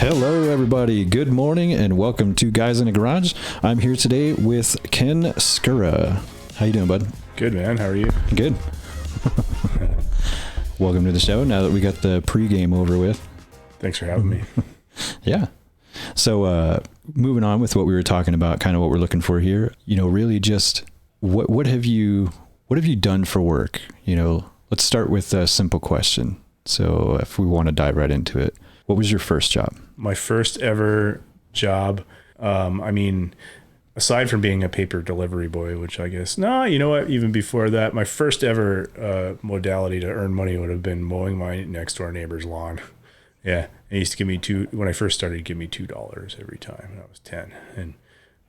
Hello, everybody. Good morning, and welcome to Guys in a Garage. I'm here today with Ken Scurrah. How you doing, bud? Good, man. How are you? Good. Welcome to the show. Now that we got the pregame over with. Thanks for having me. Yeah. So, moving on with what we were talking about, kind of what we're looking for here. You know, really, just what have you done for work? You know, let's start with a simple question. So, if we want to dive right into it, what was your first job? My first ever job, aside from being a paper delivery boy, which I guess, you know what, even before that, my first ever modality to earn money would have been mowing my next door neighbor's lawn. Yeah, they used to give me when I first started, give me $2 every time when I was 10. And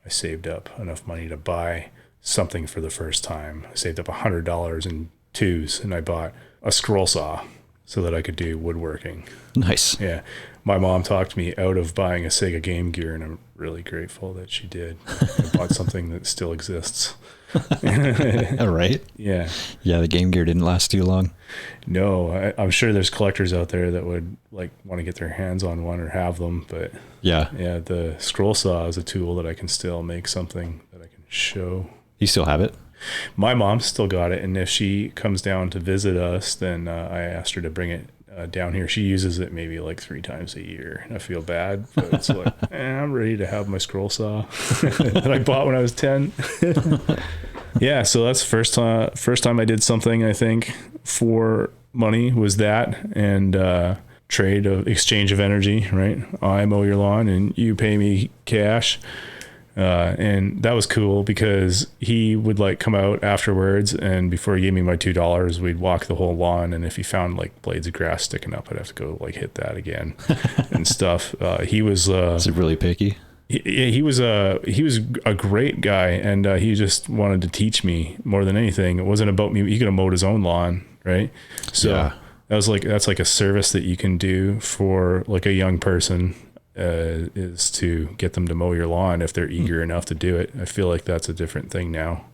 I saved up enough money to buy something for the first time. I saved up $100 in twos, and I bought a scroll saw so that I could do woodworking. Nice. Yeah. My mom talked me out of buying a Sega Game Gear, and I'm really grateful that she did. I bought something that still exists. All right. Yeah. Yeah, the Game Gear didn't last too long. No, I'm sure there's collectors out there that would want to get their hands on one or have them, but yeah, the scroll saw is a tool that I can still make something that I can show. You still have it? My mom still got it, and if she comes down to visit us, then I asked her to bring it down here. She uses it maybe like 3 times a year, and I feel bad, but it's like, I'm ready to have my scroll saw that I bought when I was 10. Yeah, so that's the first time I did something, I think, for money was that, and exchange of energy, right? I mow your lawn and you pay me cash. And that was cool because he would come out afterwards, and before he gave me my $2, we'd walk the whole lawn. And if he found blades of grass sticking up, I'd have to go hit that again and stuff. He was, is it really picky? He was a great guy, and he just wanted to teach me more than anything. It wasn't about me. He could have mowed his own lawn. Right. So yeah. That's like a service that you can do for a young person. Is to get them to mow your lawn if they're eager enough to do it. I feel like that's a different thing now.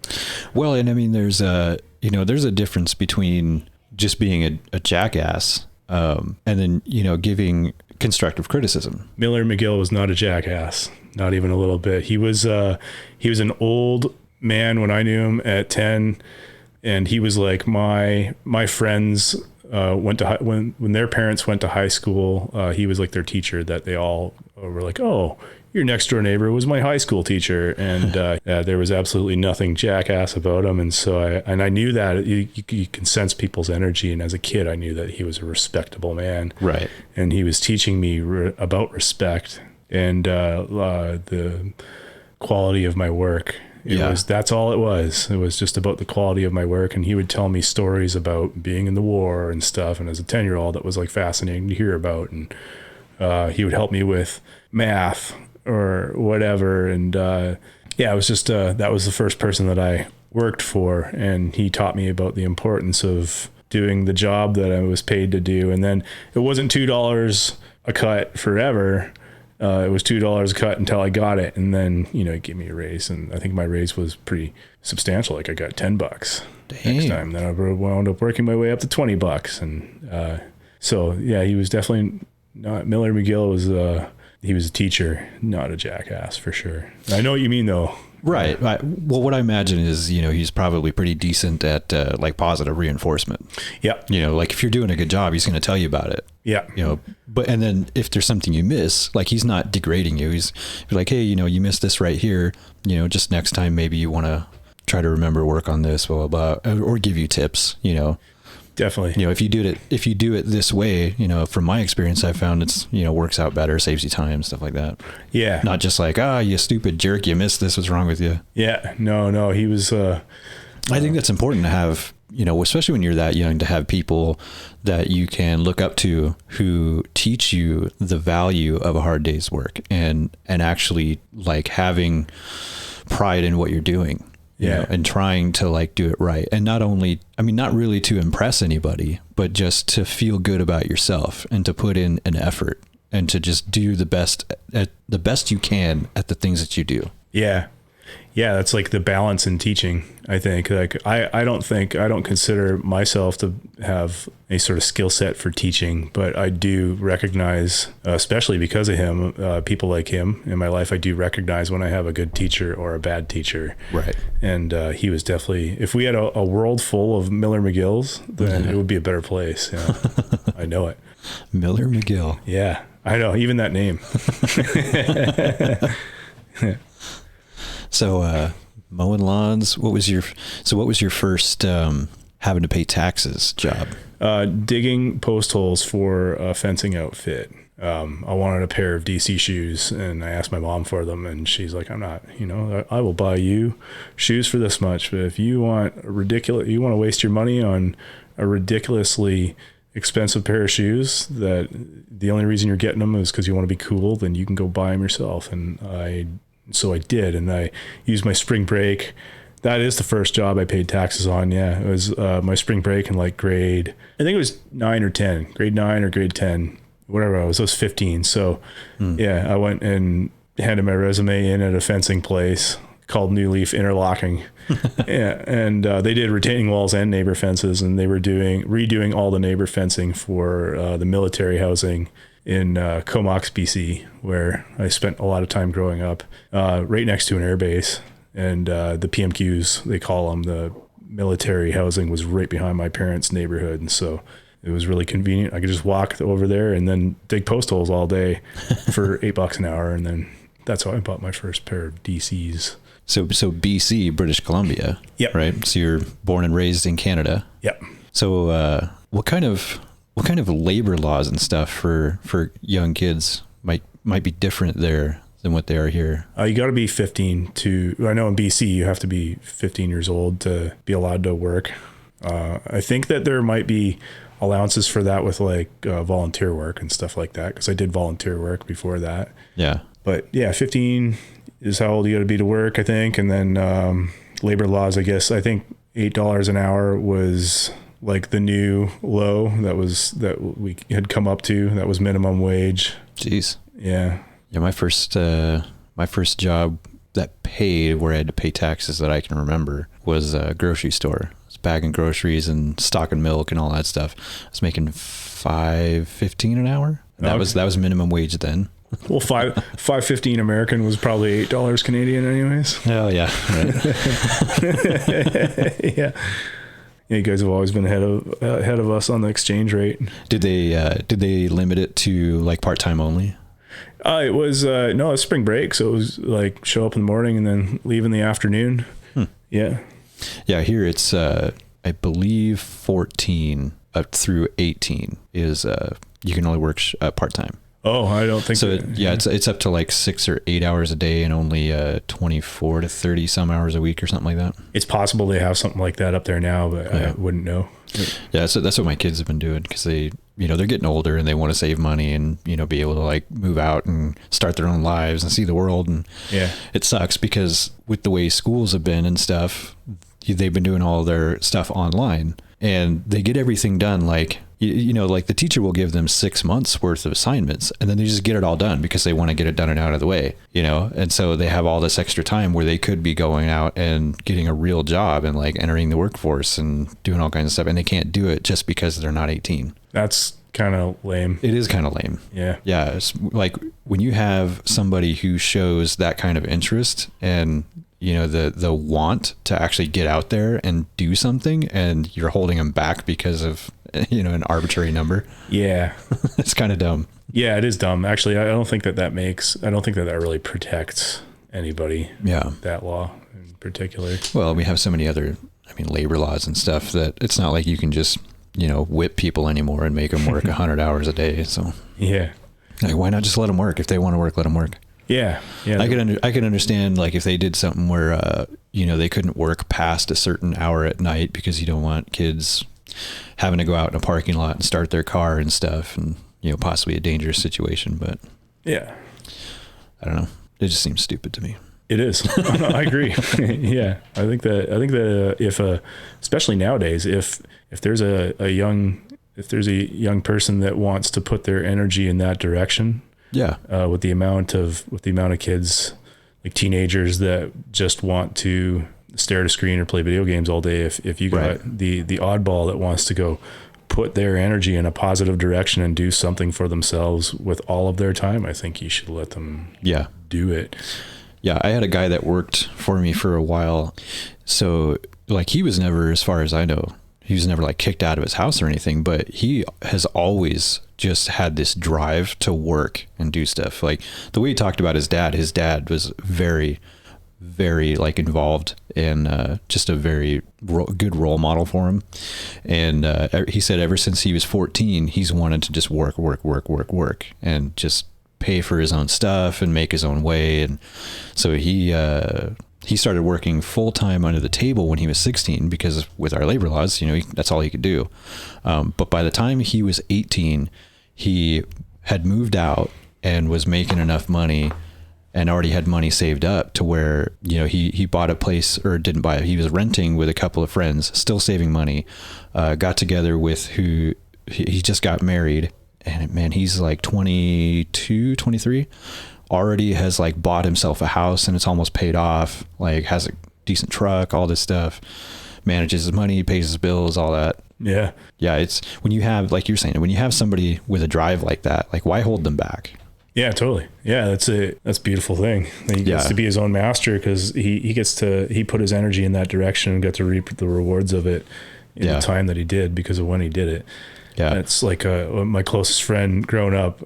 Well, and I mean, there's a difference between just being a jackass, and then, giving constructive criticism. Miller McGill was not a jackass, not even a little bit. He was an old man when I knew him at 10, and he was like my friends went to when their parents went to high school. He was like their teacher that they all were like, oh, your next door neighbor was my high school teacher. And there was absolutely nothing jackass about him. And so I knew that you can sense people's energy. And as a kid, I knew that he was a respectable man. Right. And he was teaching me about respect and the quality of my work. That's all it was. It was just about the quality of my work. And he would tell me stories about being in the war and stuff. And as a 10-year-old, that was fascinating to hear about. And he would help me with math or whatever. And it was just, that was the first person that I worked for. And he taught me about the importance of doing the job that I was paid to do. And then it wasn't $2 a cut forever. It was $2 a cut until I got it. And then, it gave me a raise. And I think my raise was pretty substantial. I got $10 next time. Then I wound up working my way up to $20. And so, yeah, he was definitely not, Miller McGill he was a teacher, not a jackass for sure. I know what you mean though. Right. Well, what I imagine is, he's probably pretty decent at positive reinforcement. Yeah. If you're doing a good job, he's going to tell you about it. Yeah. And then if there's something you miss, he's not degrading you. He's like, hey, you missed this right here. Just next time, maybe you want to try to remember work on this, blah, blah, blah, or give you tips, Definitely. If you do it this way, from my experience, I found it's, works out better, saves you time, stuff like that. Yeah. Not just you stupid jerk, you missed this. What's wrong with you? Yeah. No, he was, I think that's important to have, especially when you're that young, to have people that you can look up to who teach you the value of a hard day's work and actually having pride in what you're doing. And trying to do it right. And not really to impress anybody, but just to feel good about yourself and to put in an effort and to just do the best you can at the things that you do. Yeah. Yeah, that's like the balance in teaching. I think like I don't consider myself to have a sort of skill set for teaching, but I do recognize, especially because of him, people like him in my life, I do recognize when I have a good teacher or a bad teacher. Right. And he was definitely, if we had a world full of Miller McGills, then it would be a better place. Yeah. I know it. Miller McGill. Yeah, I know. Even that name. So, mowing lawns, what was your first, having to pay taxes job? Digging post holes for a fencing outfit. I wanted a pair of DC shoes and I asked my mom for them and she's like, I'm not, I will buy you shoes for this much, but if you want you want to waste your money on a ridiculously expensive pair of shoes that the only reason you're getting them is because you want to be cool, then you can go buy them yourself. So I did, and I used my spring break. That is the first job I paid taxes on. Yeah, it was my spring break in like grade, I think it was grade 9 or grade 10, whatever I was 15. So yeah, I went and handed my resume in at a fencing place called New Leaf Interlocking. Yeah, and they did retaining walls and neighbor fences, and they were redoing all the neighbor fencing for the military housing in Comox, BC, where I spent a lot of time growing up, right next to an air base. And the PMQs, they call them, the military housing, was right behind my parents' neighborhood. And so it was really convenient. I could just walk over there and then dig post holes all day for $8 an hour. And then that's how I bought my first pair of DCs. So BC, British Columbia. Yep. Right. So you're born and raised in Canada. Yep. So what kind of labor laws and stuff for young kids might be different there than what they are here? You got to be 15 I know in BC you have to be 15 years old to be allowed to work. I think that there might be allowances for that with like volunteer work and stuff like that, because I did volunteer work before that. Yeah. But yeah, 15 is how old you got to be to work, I think. And then labor laws, I guess, I think $8 an hour was like the new low that we had come up to. That was minimum wage. Jeez. Yeah. Yeah. My first job that paid, where I had to pay taxes that I can remember, was a grocery store. I was bagging groceries and stocking milk and all that stuff. I was making $5.15 an hour. And that was minimum wage then. Well, $5.15 American was probably $8 Canadian anyways. Oh yeah. Right. Yeah. Yeah, you guys have always been ahead of us on the exchange rate. Did they limit it to like part-time only? It was no, it was spring break, so it was like show up in the morning and then leave in the afternoon. Yeah. Yeah, here it's I believe 14 up through 18 is you can only work part-time. Oh, I don't think so. It's up to like 6 or 8 hours a day and only 24 to 30 some hours a week or something like that. It's possible they have something like that up there now, but I wouldn't know. Yeah, so that's what my kids have been doing, because they're getting older and they want to save money and be able to like move out and start their own lives and see the world. And it sucks because with the way schools have been and stuff, they've been doing all their stuff online and they get everything done like. Like the teacher will give them 6 months worth of assignments and then they just get it all done because they want to get it done and out of the way, and so they have all this extra time where they could be going out and getting a real job and like entering the workforce and doing all kinds of stuff, and they can't do it just because they're not 18. That's kind of lame. It is kind of lame. Yeah. Yeah. It's like when you have somebody who shows that kind of interest and the want to actually get out there and do something, and you're holding them back because of an arbitrary number. Yeah. It's kind of dumb. Yeah, it is dumb. Actually, I don't think that really protects anybody. Yeah. That law in particular. Well, we have so many other, labor laws and stuff that it's not like you can just, whip people anymore and make them work 100 hours a day. So yeah. Like, why not just let them work? If they want to work, let them work. Yeah. Yeah. I could understand like if they did something where, they couldn't work past a certain hour at night because you don't want kids having to go out in a parking lot and start their car and stuff, and possibly a dangerous situation. But yeah, I don't know. It just seems stupid to me. It is. I agree. Yeah, I think that if especially nowadays, if there's a young person that wants to put their energy in that direction, yeah, with the amount of kids like teenagers that just want to stare at a screen or play video games all day. If you got the oddball that wants to go put their energy in a positive direction and do something for themselves with all of their time, I think you should let them do it. Yeah. I had a guy that worked for me for a while. So like he was never, as far as I know, he was never like kicked out of his house or anything, but he has always just had this drive to work and do stuff. Like the way he talked about his dad was very, very like involved and just a very good role model for him. And he said ever since he was 14, he's wanted to just work and just pay for his own stuff and make his own way. And so he started working full time under the table when he was 16, because with our labor laws, that's all he could do. But by the time he was 18, he had moved out and was making enough money and already had money saved up to where, he bought a place, or didn't buy it. He was renting with a couple of friends, still saving money, got together with who he just got married. And man, he's like 22, 23, already has like bought himself a house and it's almost paid off, like has a decent truck, all this stuff, manages his money, pays his bills, all that. Yeah. Yeah. It's when you have, like you're saying, when you have somebody with a drive like that, like why hold them back? Yeah, totally. Yeah. That's a beautiful thing. He gets to be his own master, because he put his energy in that direction and got to reap the rewards of it in the time that he did, because of when he did it. Yeah, it's like my closest friend growing up,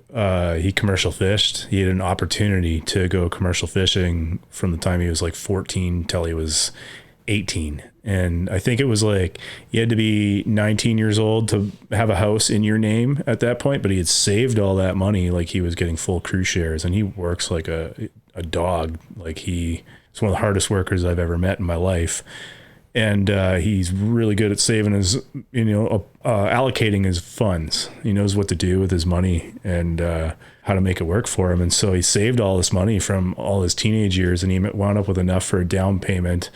he commercial fished. He had an opportunity to go commercial fishing from the time he was like 14 till he was 18. And I think it was like you had to be 19 years old to have a house in your name at that point, but he had saved all that money. Like he was getting full crew shares, and he works like a dog. Like he's one of the hardest workers I've ever met in my life. And he's really good at saving his, allocating his funds. He knows what to do with his money and how to make it work for him. And so he saved all this money from all his teenage years, and he wound up with enough for a down payment.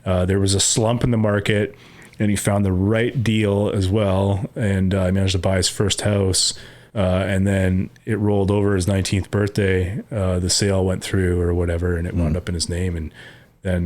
There was a slump in the market, and he found the right deal as well. And he managed to buy his first house. And then it rolled over his 19th birthday. The sale went through or whatever, and it wound up in his name. And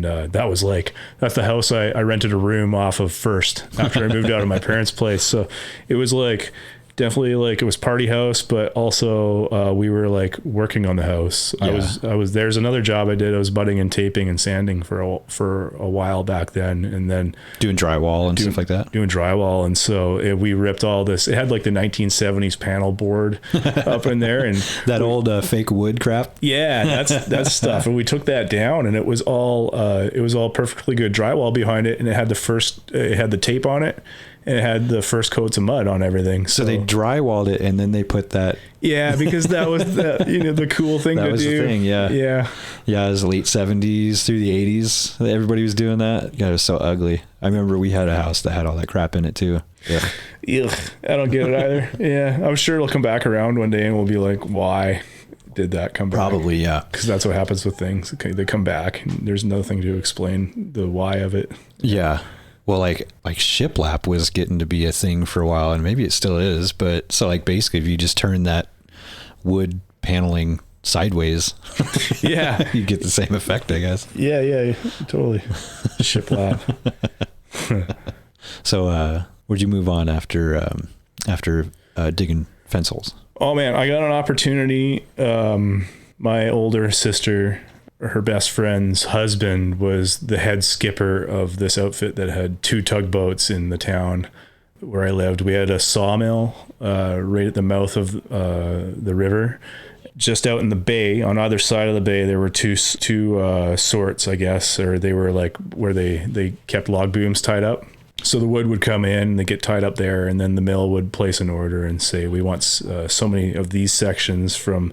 that's the house I rented a room off of first after I moved out of my parents' place. So it was like definitely like it was party house, but also we were like working on the house. Yeah. There's another job I did. I was budding and taping and sanding for a while back then, and then doing drywall and stuff like that. Doing drywall, and so we ripped all this. It had like the 1970s panel board up in there, and that old fake wood crap. Yeah, that's stuff. And we took that down, and it was all perfectly good drywall behind it, and it had the tape on it. And it had the first coats of mud on everything. So they drywalled it, and then they put that. Yeah, because that was the cool thing to do. That was the thing, yeah. Yeah. Yeah, it was the late 70s through the 80s. Everybody was doing that. God, it was so ugly. I remember we had a house that had all that crap in it too. Yeah. Ugh, I don't get it either. Yeah, I'm sure it'll come back around one day, and we'll be like, why did that come back? Probably, yeah. Because that's what happens with things. Okay, they come back, and there's nothing to explain the why of it. Yeah. Well, like shiplap was getting to be a thing for a while, and maybe it still is, but so like basically if you just turn that wood paneling sideways, yeah, you get the same effect, I guess. Yeah, totally. Shiplap. So where'd you move on after digging fence holes? Oh man, I got an opportunity. My older sister, her best friend's husband, was the head skipper of this outfit that had 2 tugboats in the town where I lived. We had a sawmill right at the mouth of the river. Just out in the bay, on either side of the bay, there were two sorts, I guess, or they were like where they kept log booms tied up. So the wood would come in, they get tied up there, and then the mill would place an order and say, we want so many of these sections from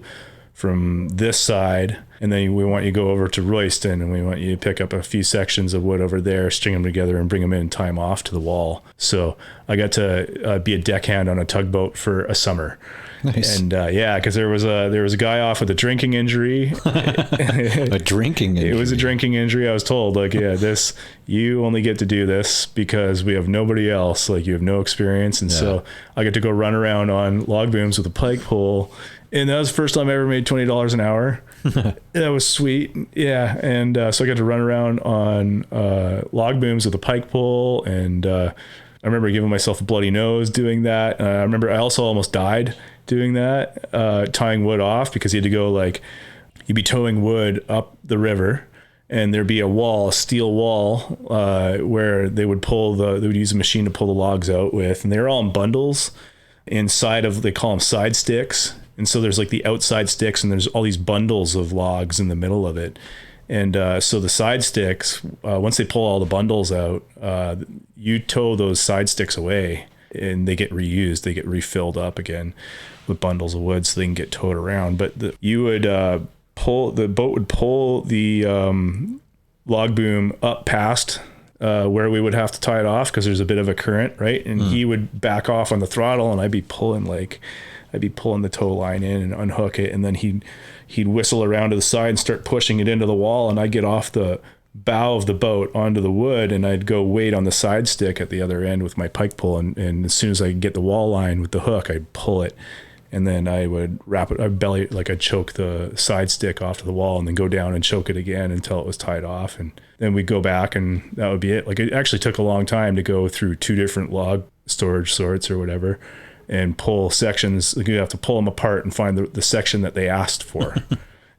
this side, and then we want you to go over to Royston, and we want you to pick up a few sections of wood over there, string them together, and bring them in and tie them off to the wall. So I got to be a deckhand on a tugboat for a summer. Nice. And because there was a guy off with a drinking injury. A drinking injury. It was a drinking injury. I was told, like, yeah, you only get to do this because we have nobody else. Like, you have no experience. And so I get to go run around on log booms with a pike pole. And that was the first time I ever made $20 an hour. That was sweet. Yeah. And so I got to run around on log booms with a pike pole. And I remember giving myself a bloody nose doing that. I remember I also almost died doing that, tying wood off, because you had to go, like, you'd be towing wood up the river, and there'd be a steel wall, where they would use a machine to pull the logs out with, and they were all in bundles inside of, they call them side sticks. And so there's like the outside sticks, and there's all these bundles of logs in the middle of it. And so the side sticks, once they pull all the bundles out, you tow those side sticks away, and they get reused. They get refilled up again with bundles of wood so they can get towed around. But the boat would pull the log boom up past where we would have to tie it off, because there's a bit of a current, right? And he would back off on the throttle, and I'd be pulling the tow line in and unhook it, and then he'd whistle around to the side and start pushing it into the wall, and I'd get off the bow of the boat onto the wood, and I'd go wait on the side stick at the other end with my pike pole, and as soon as I could get the wall line with the hook, I'd pull it, and then I would wrap it, I'd choke the side stick off to the wall, and then go down and choke it again until it was tied off, and then we'd go back, and that would be it. Like, it actually took a long time to go through 2 different log storage sorts or whatever, and pull sections. Like, you have to pull them apart and find the section that they asked for.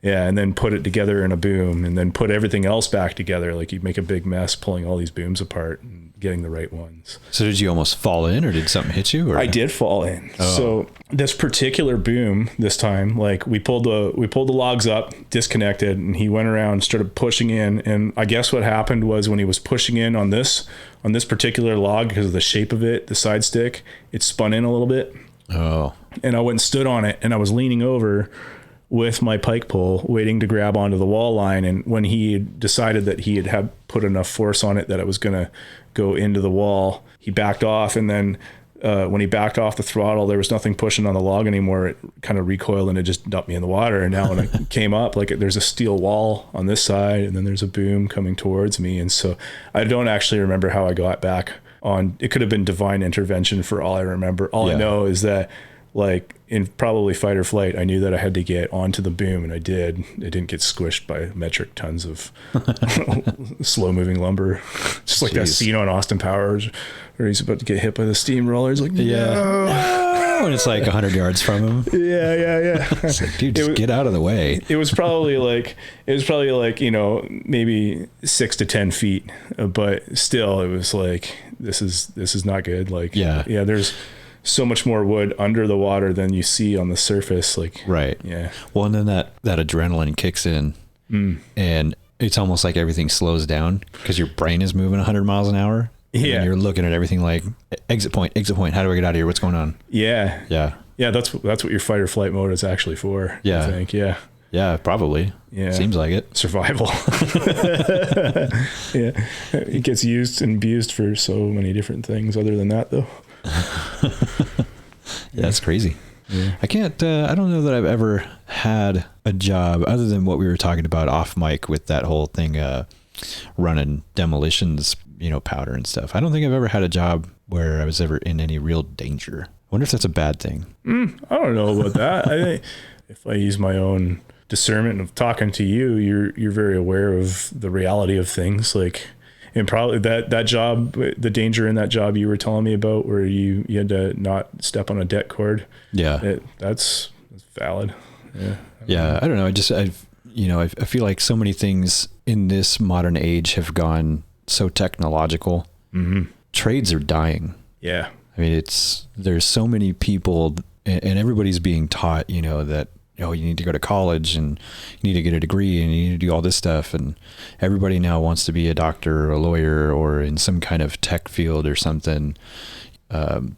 Yeah, and then put it together in a boom, and then put everything else back together. Like, you'd make a big mess pulling all these booms apart and getting the right ones. So did you almost fall in, or did something hit you? Or? I did fall in. Oh. So this particular boom, this time, like, we pulled the logs up, disconnected, and he went around, started pushing in. And I guess what happened was, when he was pushing in on this particular log, because of the shape of it, the side stick, it spun in a little bit. Oh. And I went and stood on it, and I was leaning over with my pike pole, waiting to grab onto the wall line. And when he decided that he had put enough force on it that it was going to go into the wall, he backed off. And then when he backed off the throttle, there was nothing pushing on the log anymore. It kind of recoiled, and it just dumped me in the water. And now when I came up, like, there's a steel wall on this side, and then there's a boom coming towards me. And so I don't actually remember how I got back on. It could have been divine intervention for all I remember. All I know is that, like, in probably fight or flight, I knew that I had to get onto the boom, and I did. It didn't get squished by metric tons of slow moving lumber. Just like that scene on Austin Powers where he's about to get hit by the steamroller. He's like, no. When it's like 100 yards from him. Yeah. It's like, dude, just get out of the way. It was probably like, maybe 6 to 10 feet, but still, it was like, this is not good. Like, there's so much more wood under the water than you see on the surface. Like, right. Yeah. Well, and then that adrenaline kicks in, and it's almost like everything slows down, because your brain is moving 100 miles an hour. Yeah. And you're looking at everything like, exit point. How do I get out of here? What's going on? Yeah. Yeah. Yeah. That's what your fight or flight mode is actually for. Yeah. I think. Yeah. Yeah, probably. Yeah. Seems like it. Survival. Yeah. It gets used and abused for so many different things other than that, though. Yeah, that's crazy. Yeah. I don't know that I've ever had a job other than what we were talking about off mic with that whole thing, running demolitions, powder and stuff. I don't think I've ever had a job where I was ever in any real danger. I wonder if that's a bad thing. I don't know about that. I think if I use my own discernment of talking to you, you're very aware of the reality of things. Like, and probably that job, the danger in that job you were telling me about, where you had to not step on a det cord. Yeah. That's valid. Yeah. I don't know. I feel like so many things in this modern age have gone so technological. Mm-hmm. Trades are dying. Yeah. I mean, there's so many people, and everybody's being taught, that, you need to go to college, and you need to get a degree, and you need to do all this stuff. And everybody now wants to be a doctor or a lawyer or in some kind of tech field or something.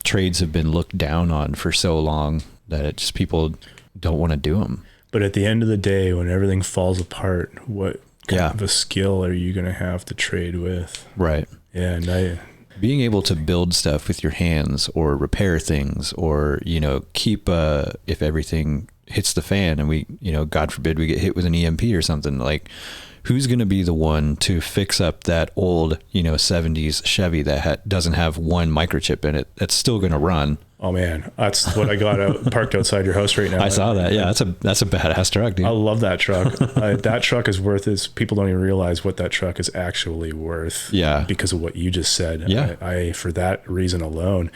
Trades have been looked down on for so long that people don't want to do them. But at the end of the day, when everything falls apart, what kind of a skill are you going to have to trade with? Right. Yeah. And being able to build stuff with your hands, or repair things, or, keep, if everything hits the fan and we, God forbid we get hit with an EMP or something, like, who's going to be the one to fix up that old, 70s Chevy that doesn't have one microchip in it? That's still going to run. Oh man, that's what I got parked outside your house right now. I saw that. Yeah, that's a badass truck, dude. I love that truck. That truck is worth it. People don't even realize what that truck is actually worth. Yeah. Because of what you just said. Yeah. I for that reason alone,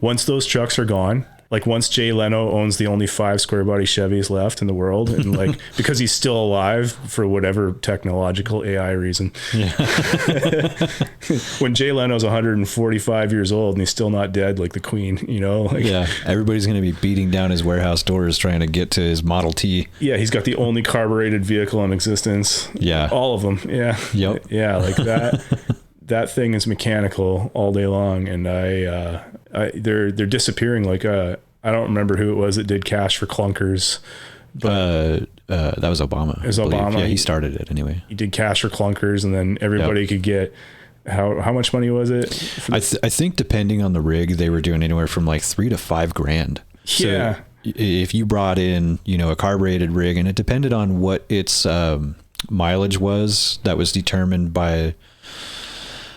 once those trucks are gone, like once Jay Leno owns the only 5 square body Chevys left in the world, and like because he's still alive for whatever technological AI reason. Yeah. When Jay Leno's 145 years old and he's still not dead, like the Queen, like, yeah, everybody's going to be beating down his warehouse doors trying to get to his Model T. Yeah, he's got the only carbureted vehicle in existence. Yeah, all of them. Yeah. Yep. Yeah, like that. That thing is mechanical all day long, and they're disappearing. Like I don't remember who it was that did cash for clunkers, but that was Obama. It was Obama. Yeah, he started it anyway. He did cash for clunkers, and then everybody could get how much money was it? I think depending on the rig, they were doing anywhere from like $3,000 to $5,000. Yeah. So if you brought in, a carbureted rig, and it depended on what its mileage was, that was determined by.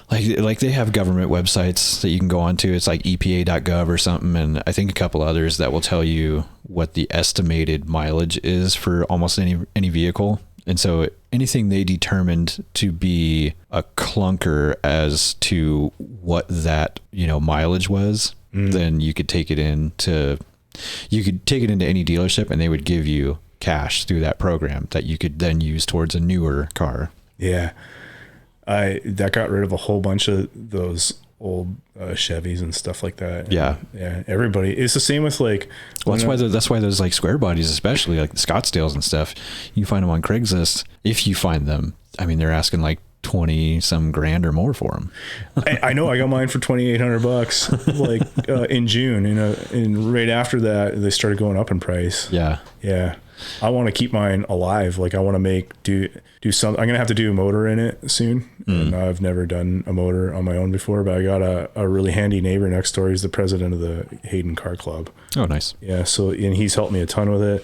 Like they have government websites that you can go onto. It's like epa.gov or something. And I think a couple others that will tell you what the estimated mileage is for almost any vehicle. And so anything they determined to be a clunker as to what that, mileage was, then you could take it into any dealership and they would give you cash through that program that you could then use towards a newer car. Yeah. That got rid of a whole bunch of those old Chevys and stuff like that. Yeah. Yeah. Everybody. It's the same with like. Well, that's why those like square bodies, especially like the Scottsdales and stuff, you find them on Craigslist. If you find them, I mean, they're asking like 20 some grand or more for them. I know. I got mine for $2,800 like in June, and right after that they started going up in price. Yeah. Yeah. I want to keep mine alive. Like I want to do something. I'm going to have to do a motor in it soon. And I've never done a motor on my own before, but I got a really handy neighbor next door. He's the president of the Hayden Car Club. Oh, nice. Yeah. So, and he's helped me a ton with it.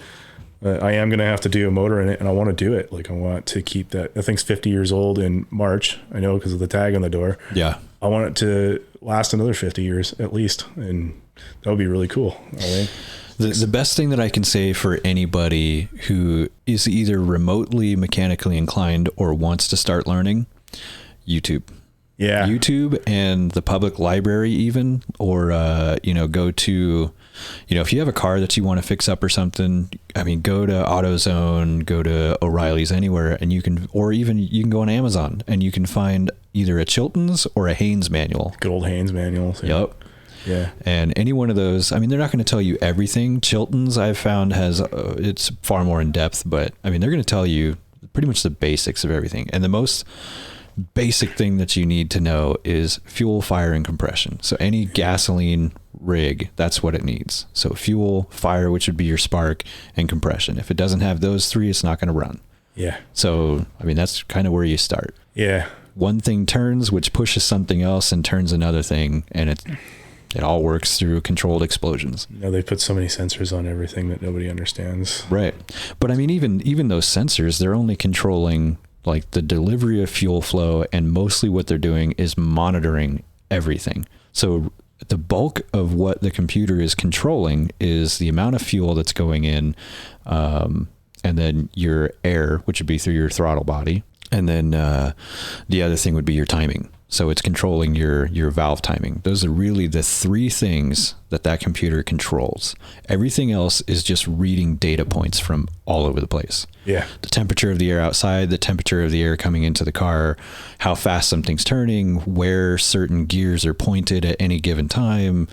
I am going to have to do a motor in it, and I want to do it. Like I want to keep that. That thing's 50 years old in March. I know because of the tag on the door. Yeah. I want it to last another 50 years at least. And that would be really cool. I think. The best thing that I can say for anybody who is either remotely mechanically inclined or wants to start learning, YouTube. Yeah. YouTube and the public library even, or, go to, if you have a car that you want to fix up or something, I mean, go to AutoZone, go to O'Reilly's, anywhere, and you can go on Amazon and you can find either a Chilton's or a Haynes manual. Good old Haynes manual. Yeah. Yep. Yeah. And any one of those, I mean, they're not going to tell you everything. Chilton's I've found has, it's far more in depth, but I mean, they're going to tell you pretty much the basics of everything. And the most basic thing that you need to know is fuel, fire, and compression. So any gasoline rig, that's what it needs. So fuel, fire, which would be your spark, and compression. If it doesn't have those three, it's not going to run. Yeah. So, I mean, that's kind of where you start. Yeah. One thing turns, which pushes something else and turns another thing, and it all works through controlled explosions. They put so many sensors on everything that nobody understands. Right. But I mean, even those sensors, they're only controlling like the delivery of fuel flow, and mostly what they're doing is monitoring everything. So the bulk of what the computer is controlling is the amount of fuel that's going in, and then your air, which would be through your throttle body. And then the other thing would be your timing. So it's controlling your valve timing. Those are really the three things that computer controls. Everything else is just reading data points from all over the place. Yeah. The temperature of the air outside, the temperature of the air coming into the car, how fast something's turning, where certain gears are pointed at any given time.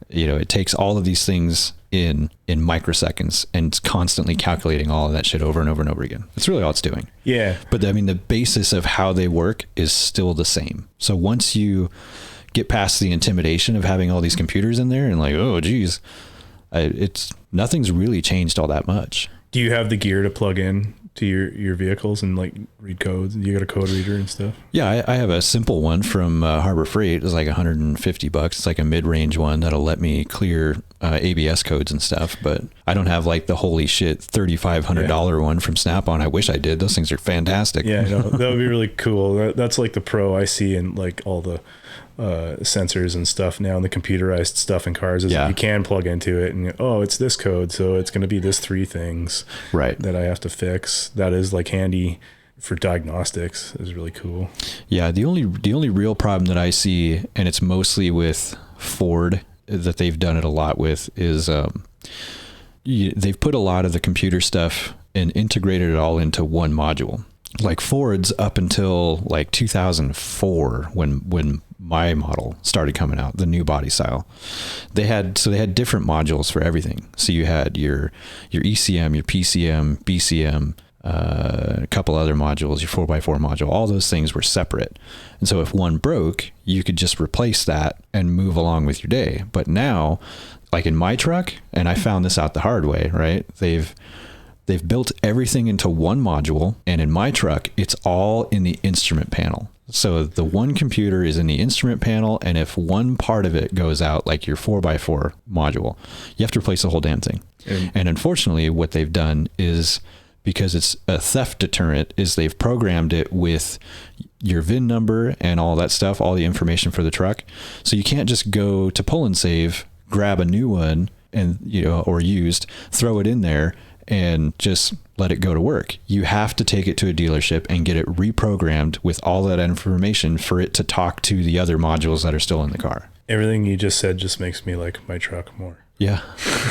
It takes all of these things in microseconds, and it's constantly calculating all of that shit over and over and over again. That's really all it's doing. Yeah. But I mean, the basis of how they work is still the same. So once you get past the intimidation of having all these computers in there and like, oh geez, nothing's really changed all that much. Do you have the gear to plug in to your vehicles and like read codes? You got a code reader and stuff? Yeah, I have a simple one from Harbor Freight. It's like $150. It's like a mid-range one that'll let me clear ABS codes and stuff, but I don't have like the holy shit $3,500 one from Snap-on. I wish I did. Those things are fantastic. Yeah, no, that would be really cool. That's like the pro I see in like all the sensors and stuff now, and the computerized stuff in cars is you can plug into it and it's this code, so it's going to be this 3 things that I have to fix. That is like handy for diagnostics. Is really cool. Yeah, the only real problem that I see, and it's mostly with Ford that they've done it a lot with, is they've put a lot of the computer stuff and integrated it all into one module. Like Ford's up until like 2004 when my model started coming out, the new body style, they had different modules for everything. So you had your ECM, your PCM, BCM, a couple other modules, your 4x4 module, all those things were separate. And so if one broke, you could just replace that and move along with your day. But now, like in my truck, and I found this out the hard way, right? They've built everything into one module, and in my truck, it's all in the instrument panel. So the one computer is in the instrument panel, and if one part of it goes out, like your 4x4 module, you have to replace the whole damn thing. And unfortunately, what they've done is, because it's a theft deterrent, is they've programmed it with your VIN number and all that stuff, all the information for the truck. So you can't just go to Pull and Save, grab a new one and, or used, throw it in there and just let it go to work. You have to take it to a dealership and get it reprogrammed with all that information for it to talk to the other modules that are still in the car. Everything you just said just makes me like my truck more. Yeah.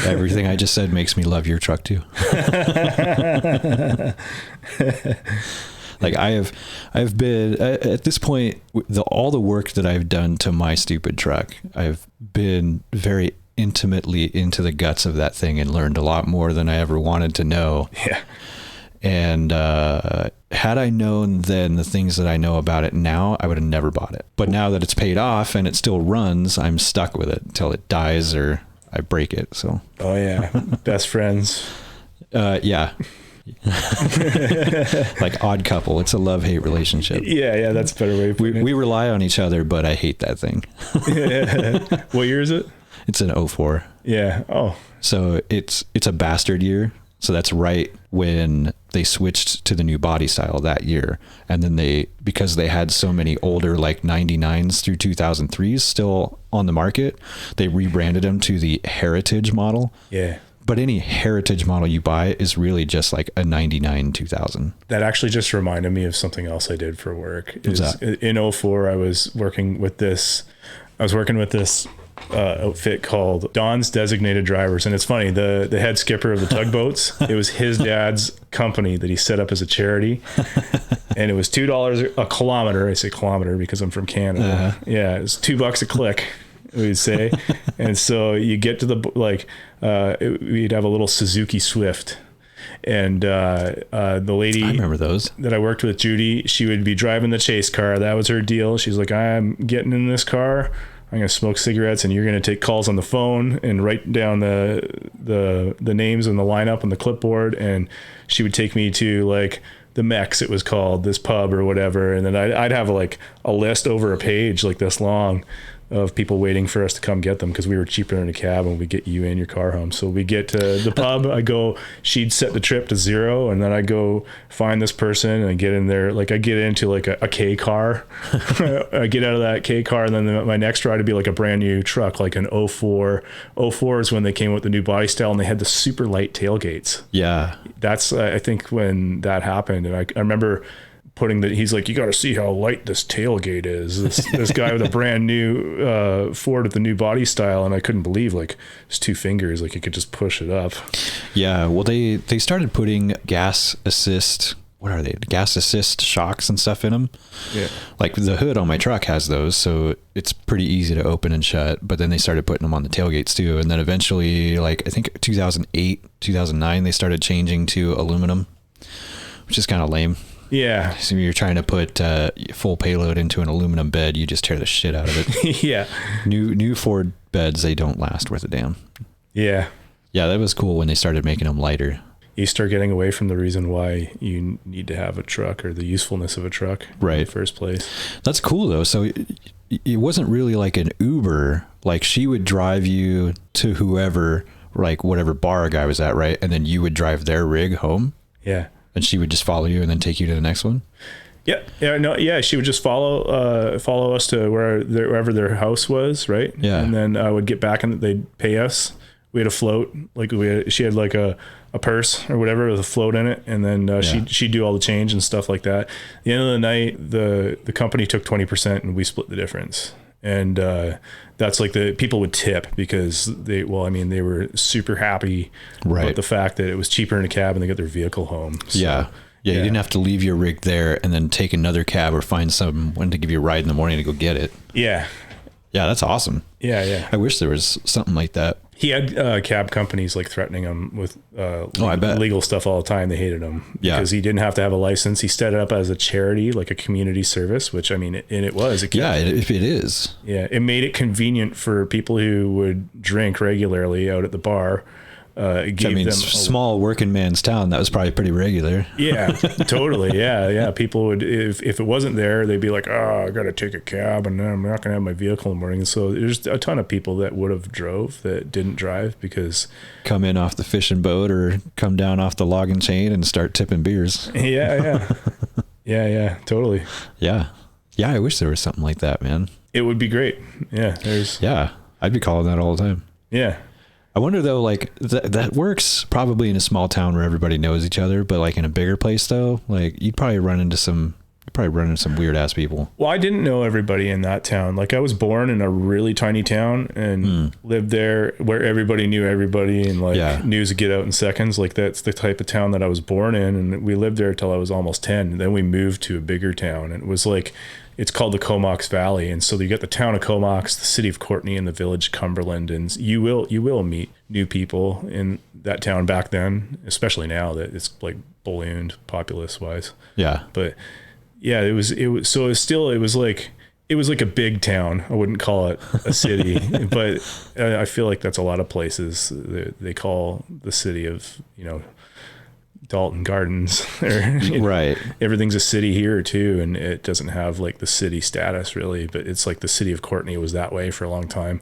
Everything I just said makes me love your truck too. Like I've been at this point, all the work that I've done to my stupid truck, I've been very intimately into the guts of that thing and learned a lot more than I ever wanted to know. Yeah. And had I known then the things that I know about it now, I would have never bought it. But now that it's paid off and it still runs, I'm stuck with it until it dies or I break it. So. Oh yeah. Best friends. Yeah. Like Odd Couple. It's a love-hate relationship. Yeah. That's a better way of putting it. We rely on each other, but I hate that thing. What year is it? It's an 04. Yeah. Oh. So it's a bastard year. So that's right when they switched to the new body style that year. And then because they had so many older like 99s through 2003s still on the market, they rebranded them to the Heritage model. Yeah. But any Heritage model you buy is really just like a 99 2000. That actually just reminded me of something else I did for work. What's that? In 04, I was working with this outfit called Don's Designated Drivers. And it's funny, the head skipper of the tugboats, it was his dad's company that he set up as a charity. And it was $2 a kilometer. I say kilometer because I'm from Canada. Uh-huh. Yeah, it was $2 a click, we'd say. And so you get to we'd have a little Suzuki Swift. And the lady I remember those that I worked with, Judy, she would be driving the chase car. That was her deal. She's like, I'm getting in this car, I'm going to smoke cigarettes, and you're going to take calls on the phone and write down the names and the lineup on the clipboard. And she would take me to like the Mex, it was called, this pub or whatever. And then I'd have like a list over a page like this long of people waiting for us to come get them because we were cheaper in a cab and we get you and your car home. So we get to the pub, she'd set the trip to 0, and then I go find this person and I get in there. Like I get into like a K car. I get out of that K car, and then my next ride would be like a brand new truck, like an 04. 04 is when they came with the new body style and they had the super light tailgates. Yeah. That's, I think when that happened, and I remember he's like, you got to see how light this tailgate is. This guy with a brand new Ford with the new body style, and I couldn't believe like his 2 fingers, like you could just push it up. Yeah, well they started putting gas assist shocks and stuff in them. Yeah, like the hood on my truck has those, so it's pretty easy to open and shut. But then they started putting them on the tailgates too, and then eventually, like I think 2008, 2009, they started changing to aluminum, which is kind of lame. Yeah. So you're trying to put full payload into an aluminum bed, you just tear the shit out of it. Yeah. New Ford beds, they don't last worth a damn. Yeah. Yeah, that was cool when they started making them lighter. you start getting away from the reason why you need to have a truck or the usefulness of a truck right. in the first place. That's cool though. So it wasn't really like an Uber. Like she would drive you to whoever, like whatever bar a guy was at, right? And then you would drive their rig home. Yeah. And she would just follow you and then take you to the next one. Yeah. Yeah. No. Yeah. She would just follow us to wherever their house was. Right. Yeah. And then I would get back and they'd pay us. We had a float, like she had like a purse or whatever with a float in it. And then she'd do all the change and stuff like that. At the end of the night, the company took 20% and we split the difference. And that's like the people would tip because they were super happy about the fact that it was cheaper in a cab and they got their vehicle home. So, yeah. You didn't have to leave your rig there and then take another cab or find someone to give you a ride in the morning to go get it. Yeah. Yeah, that's awesome. Yeah, yeah. I wish there was something like that. He had cab companies like threatening him with I bet. legal stuff all the time. They hated him because he didn't have to have a license. He set it up as a charity, like a community service, which I mean, and it was. It is. Yeah, it made it convenient for people who would drink regularly out at the bar. Small working man's town. That was probably pretty regular. Yeah, totally. Yeah. People would, if it wasn't there, they'd be like, "Oh, I got to take a cab, and then I'm not going to have my vehicle in the morning." And so there's a ton of people that would have drove that didn't drive because come in off the fishing boat or come down off the logging chain and start tipping beers. Yeah. Yeah. Totally. Yeah. I wish there was something like that, man. It would be great. Yeah. I'd be calling that all the time. Yeah. I wonder though, like that works probably in a small town where everybody knows each other, but like in a bigger place though, like you'd probably run into some weird ass people. Well, I didn't know everybody in that town. Like I was born in a really tiny town and lived there where everybody knew everybody and news would get out in seconds. Like that's the type of town that I was born in. And we lived there till I was almost 10. And then we moved to a bigger town and it was like, it's called the Comox Valley. And so you got the town of Comox, the city of Courtenay, and the village of Cumberland. And you will meet new people in that town back then, especially now that it's like ballooned populace wise. Yeah. But yeah, it was like a big town. I wouldn't call it a city, but I feel like that's a lot of places they call the city of, Dalton Gardens or right. Everything's a city here too. And it doesn't have like the city status really, but it's like the city of Courtenay was that way for a long time,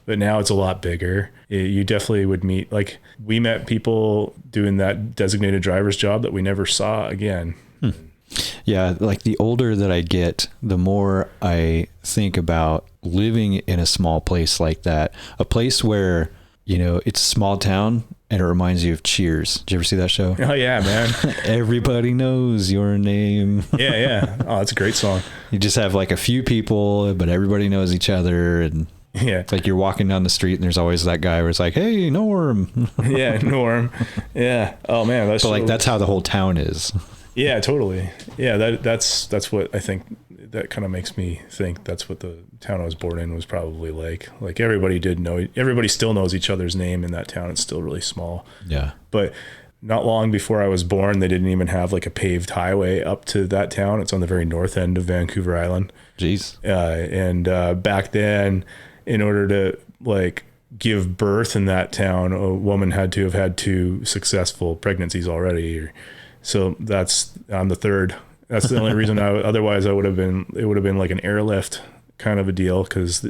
but now it's a lot bigger. You definitely would meet, like we met people doing that designated driver's job that we never saw again. Yeah. Like the older that I get, the more I think about living in a small place like that, a place where, it's a small town and it reminds you of Cheers. Did you ever see that show? Oh yeah, man. Everybody knows your name. Yeah. Oh, that's a great song. You just have like a few people, but everybody knows each other. And it's like you're walking down the street and there's always that guy where it's like, "Hey, Norm." Yeah, Norm. Yeah. Oh man. That's how the whole town is. Yeah, totally. Yeah. That's what I think. That kind of makes me think that's what the town I was born in was probably like. Like everybody still knows each other's name in that town. It's still really small. Yeah. But not long before I was born, they didn't even have like a paved highway up to that town. It's on the very north end of Vancouver Island. Jeez. And back then, in order to like give birth in that town, a woman had to have had 2 successful pregnancies already. So I'm the third. That's the only reason otherwise it would have been like an airlift kind of a deal because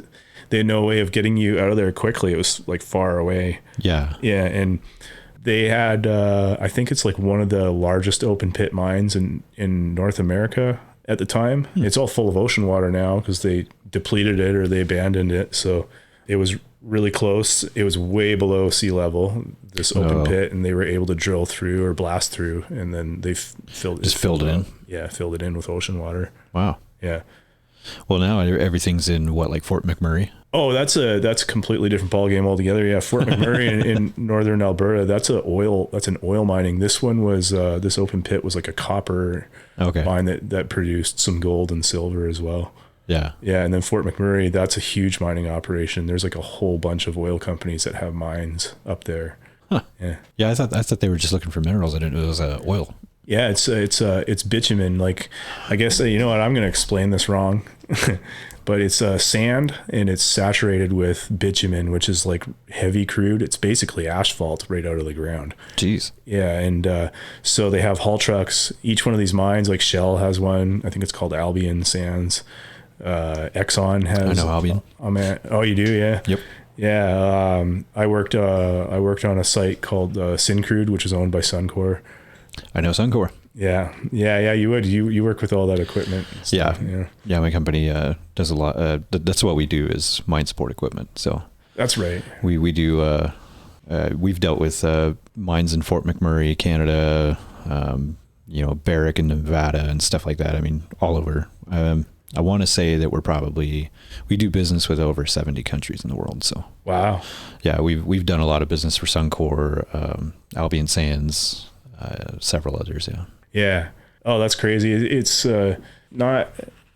they had no way of getting you out of there quickly. It was like far away. Yeah. Yeah. And they had, I think it's like one of the largest open pit mines in North America at the time. It's all full of ocean water now because they depleted it or they abandoned it. So it was really close. It was way below sea level, this open pit, and they were able to drill through or blast through, and then they filled it in. Yeah, filled it in with ocean water. Wow. Yeah. Well, now everything's in like Fort McMurray? Oh, that's a completely different ballgame altogether. Yeah, Fort McMurray in northern Alberta. That's an oil mining. This one was this open pit was like a copper mine that produced some gold and silver as well. Yeah. Yeah. And then Fort McMurray, that's a huge mining operation. There's like a whole bunch of oil companies that have mines up there. Huh. Yeah. Yeah. I thought they were just looking for minerals. I didn't know it was oil. Yeah, it's bitumen. Like, I guess, you know what, I'm going to explain this wrong, but it's sand and it's saturated with bitumen, which is like heavy crude. It's basically asphalt right out of the ground. Jeez. Yeah. And so they have haul trucks. Each one of these mines, like Shell has one. I think it's called Albion Sands. Exxon has. I know Albion. Oh, you do? Yeah. Yep. Yeah. I worked on a site called Syncrude, which is owned by Suncor. I know Suncor. Yeah. You would. You work with all that equipment. Yeah. My company does a lot. That's what we do is mine support equipment. So that's right. We do. We've dealt with mines in Fort McMurray, Canada. Barrick in Nevada and stuff like that. I mean, all over. I want to say that we do business with over 70 countries in the world. So wow. Yeah, we've done a lot of business for Suncor, Albion Sands, several others. Yeah. Yeah. Oh, that's crazy. It's not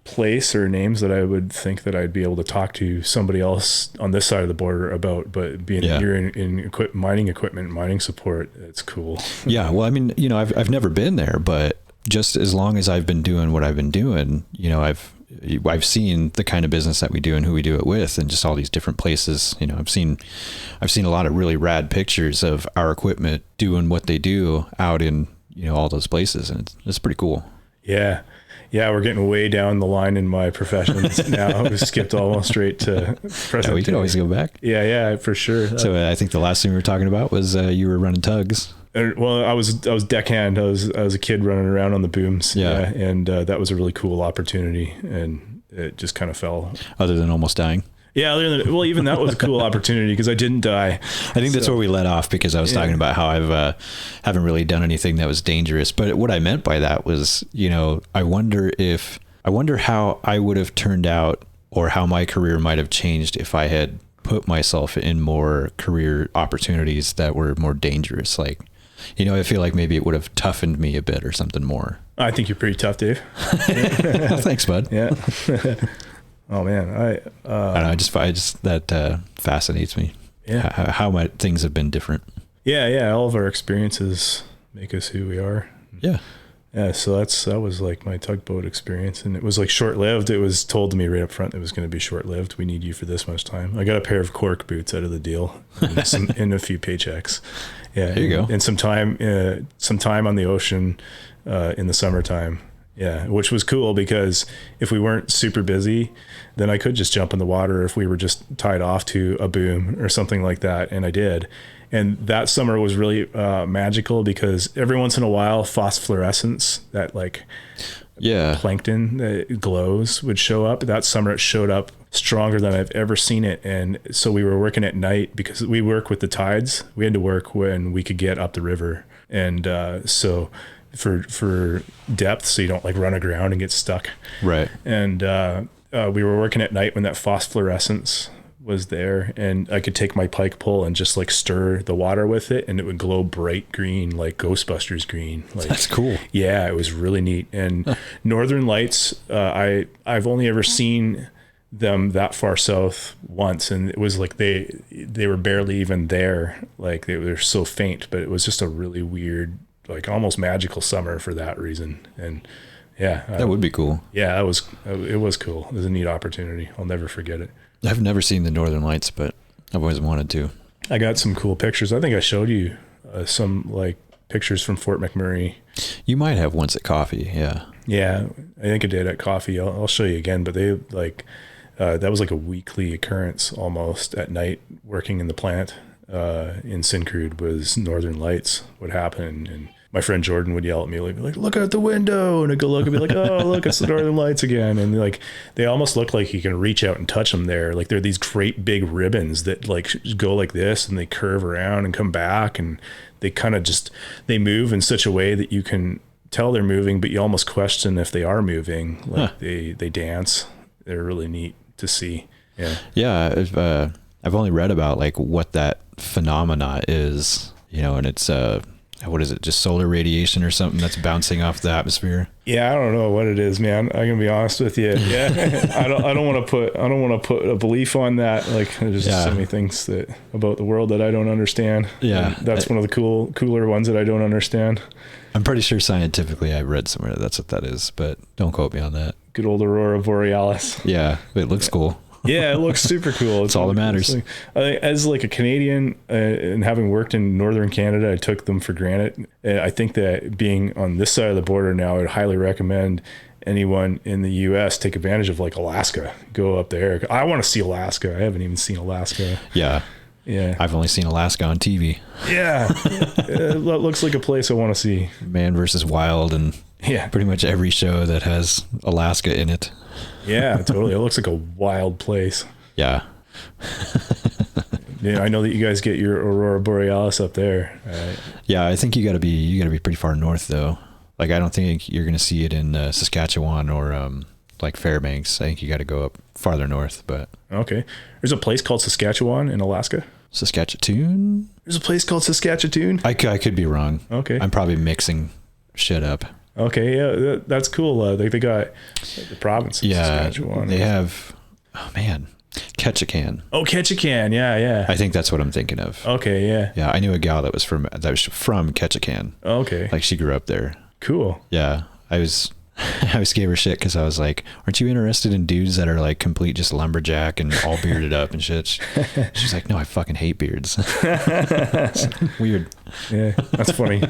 place or names that I would think that I'd be able to talk to somebody else on this side of the border about, but being here in mining equipment, mining support, it's cool. Yeah. Well, I mean, I've never been there, but just as long as I've been doing what I've been doing, I've seen the kind of business that we do and who we do it with, and just all these different places. I've seen a lot of really rad pictures of our equipment doing what they do out in all those places, and it's pretty cool. Yeah, we're getting way down the line in my professions now. We skipped almost straight to present. Yeah, we can always go back. Yeah, for sure. So I think the last thing we were talking about was you were running tugs. Well, I was deckhand. I was a kid running around on the booms. Yeah. And that was a really cool opportunity, and it just kind of fell. Other than almost dying. Yeah. Even that was a cool opportunity because I didn't die. I think that's where we let off, because I was talking about how I've haven't really done anything that was dangerous. But what I meant by that was, I wonder how I would have turned out, or how my career might have changed if I had put myself in more career opportunities that were more dangerous. Like, I feel like maybe it would have toughened me a bit or something more. I think you're pretty tough, Dave. Thanks, bud. Yeah. Oh man, I don't know, I just that fascinates me. Yeah. How things have been different. Yeah. All of our experiences make us who we are. Yeah. Yeah. So that was like my tugboat experience, and it was like short-lived. It was told to me right up front it was going to be short-lived. We need you for this much time. I got a pair of cork boots out of the deal, and a few paychecks. Yeah. There you go. And some time on the ocean in the summertime. Yeah, which was cool because if we weren't super busy, then I could just jump in the water if we were just tied off to a boom or something like that. And I did. And that summer was really magical because every once in a while, phosphorescence, that like plankton that glows, would show up. That summer it showed up stronger than I've ever seen it. And so we were working at night because we work with the tides. We had to work when we could get up the river. And so for depth, so you don't like run aground and get stuck. Right. And we were working at night when that phosphorescence was there, and I could take my pike pole and just like stir the water with it, and it would glow bright green, like Ghostbusters green. Like, that's cool. Yeah, it was really neat. And Northern Lights, I've only ever seen them that far south once, and it was like they were barely even there. Like they were so faint, but it was just a really weird, like almost magical summer for that reason. And yeah, that would be cool. Yeah, it was cool. It was a neat opportunity. I'll never forget it. I've never seen the Northern Lights, but I've always wanted to. I got some cool pictures. I think I showed you some like pictures from Fort McMurray. You might have once at coffee. Yeah. Yeah, I think I did at coffee. I'll show you again, but they like, that was like a weekly occurrence almost at night working in the plant in Syncrude was Northern Lights would happen. And my friend Jordan would yell at me like, look out the window. And I'd go look and be like, oh, look, it's the Northern Lights again. And like, they almost look like you can reach out and touch them there. Like they're these great big ribbons that like go like this and they curve around and come back. And they kind of just, they move in such a way that you can tell they're moving, but you almost question if they are moving. Like they dance. They're really neat to see. Yeah. Yeah. I've only read about like what that phenomena is, and it's, what is it? Just solar radiation or something that's bouncing off the atmosphere? Yeah, I don't know what it is, man. I'm gonna be honest with you. Yeah, I don't want to put a belief on that. Like, there's just so many things about the world that I don't understand. Yeah, and that's one of the cooler ones that I don't understand. I'm pretty sure scientifically I read somewhere that's what that is, but don't quote me on that. Good old Aurora Borealis. Yeah, it looks cool. Yeah, it looks super cool. It's all that matters. Like, as like a Canadian and having worked in northern Canada, I took them for granted. I think that being on this side of the border now, I'd highly recommend anyone in the U.S. take advantage of like Alaska. Go up there. I want to see Alaska. I haven't even seen Alaska. Yeah. Yeah. I've only seen Alaska on TV. Yeah. It looks like a place I want to see. Man versus Wild and pretty much every show that has Alaska in it. Yeah, totally. It looks like a wild place. Yeah. Yeah, I know that you guys get your Aurora Borealis up there. Yeah, I think you got to be pretty far north though. Like I don't think you're going to see it in Saskatchewan or like Fairbanks. I think you got to go up farther north, but okay. There's a place called Saskatchewan in Alaska. Saskatchewan? There's a place called Saskatchewan. I could be wrong. Okay. I'm probably mixing shit up. Okay, yeah, that's cool. They got the province of Saskatchewan. They have, oh man, Ketchikan. Oh, Ketchikan, yeah. I think that's what I'm thinking of. Okay, yeah. Yeah, I knew a gal that was from Ketchikan. Okay. Like she grew up there. Cool. Yeah, I always gave her shit because I was like, aren't you interested in dudes that are like complete just lumberjack and all bearded up and shit? She's like, no, I fucking hate beards. Weird. Yeah, that's funny.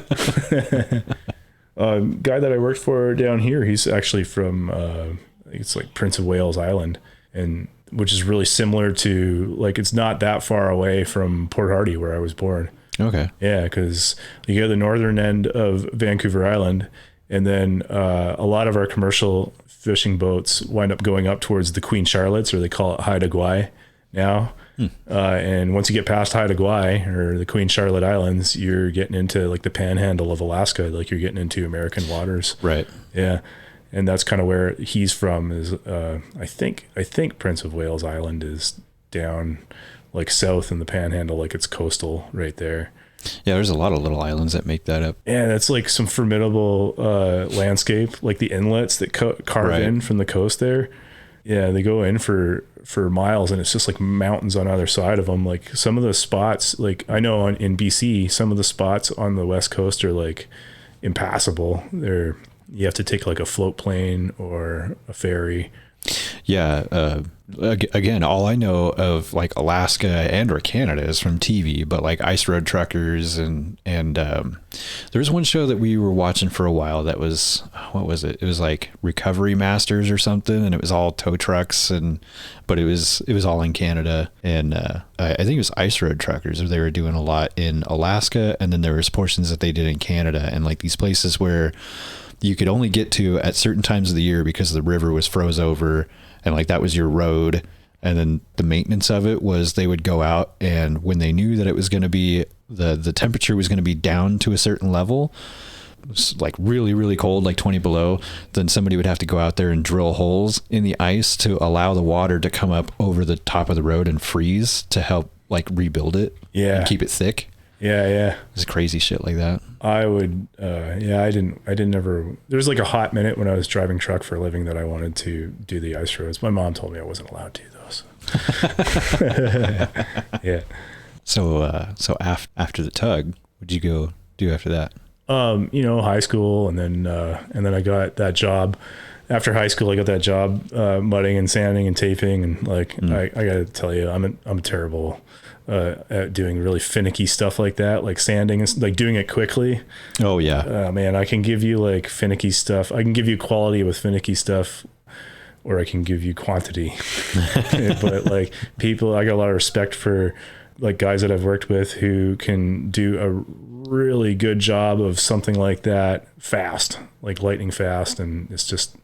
Guy that I worked for down here, he's actually from I think it's like Prince of Wales Island, and which is really similar to, like, it's not that far away from Port Hardy where I was born. Okay. Yeah, because you go to the northern end of Vancouver Island, and then a lot of our commercial fishing boats wind up going up towards the Queen Charlottes, or they call it Haida Gwaii now. And once you get past Haida Gwaii or the Queen Charlotte Islands, you're getting into like the panhandle of Alaska, like you're getting into American waters. Right. Yeah. And that's kind of where he's from is, I think Prince of Wales Island is down like south in the panhandle, like it's coastal right there. Yeah, there's a lot of little islands that make that up. Yeah, that's like some formidable landscape, like the inlets that carve in from the coast there. Yeah, they go in for miles, and it's just like mountains on either side of them. Like some of the spots, like I know in BC, some of the spots on the west coast are like impassable. You have to take like a float plane or a ferry. Yeah. Again, all I know of like Alaska and or Canada is from TV, but like Ice Road Truckers and there's one show that we were watching for a while that was, what was it? It was like Recovery Masters or something, and it was all tow trucks, but it was all in Canada, and I think it was Ice Road Truckers. They were doing a lot in Alaska, and then there was portions that they did in Canada, and like these places where you could only get to at certain times of the year because the river was froze over, and like that was your road. And then the maintenance of it was they would go out, and when they knew that it was going to be the temperature was going to be down to a certain level, it was like really, really cold, like 20 below, then somebody would have to go out there and drill holes in the ice to allow the water to come up over the top of the road and freeze to help like rebuild it. Yeah. And keep it thick. Yeah. It's crazy shit like that. I would, I didn't ever, there was like a hot minute when I was driving truck for a living that I wanted to do the ice roads. My mom told me I wasn't allowed to, though. So. Yeah. So after the tug, what'd you go do after that? High school, and then I got that job. After high school, I got that job, mudding and sanding and taping. And like, I gotta tell you, I'm terrible at doing really finicky stuff like that, like sanding and like doing it quickly. Oh yeah. Man, I can give you like finicky stuff. I can give you quality with finicky stuff, or I can give you quantity. But like people, I got a lot of respect for like guys that I've worked with who can do a really good job of something like that fast, like lightning fast. And it's just,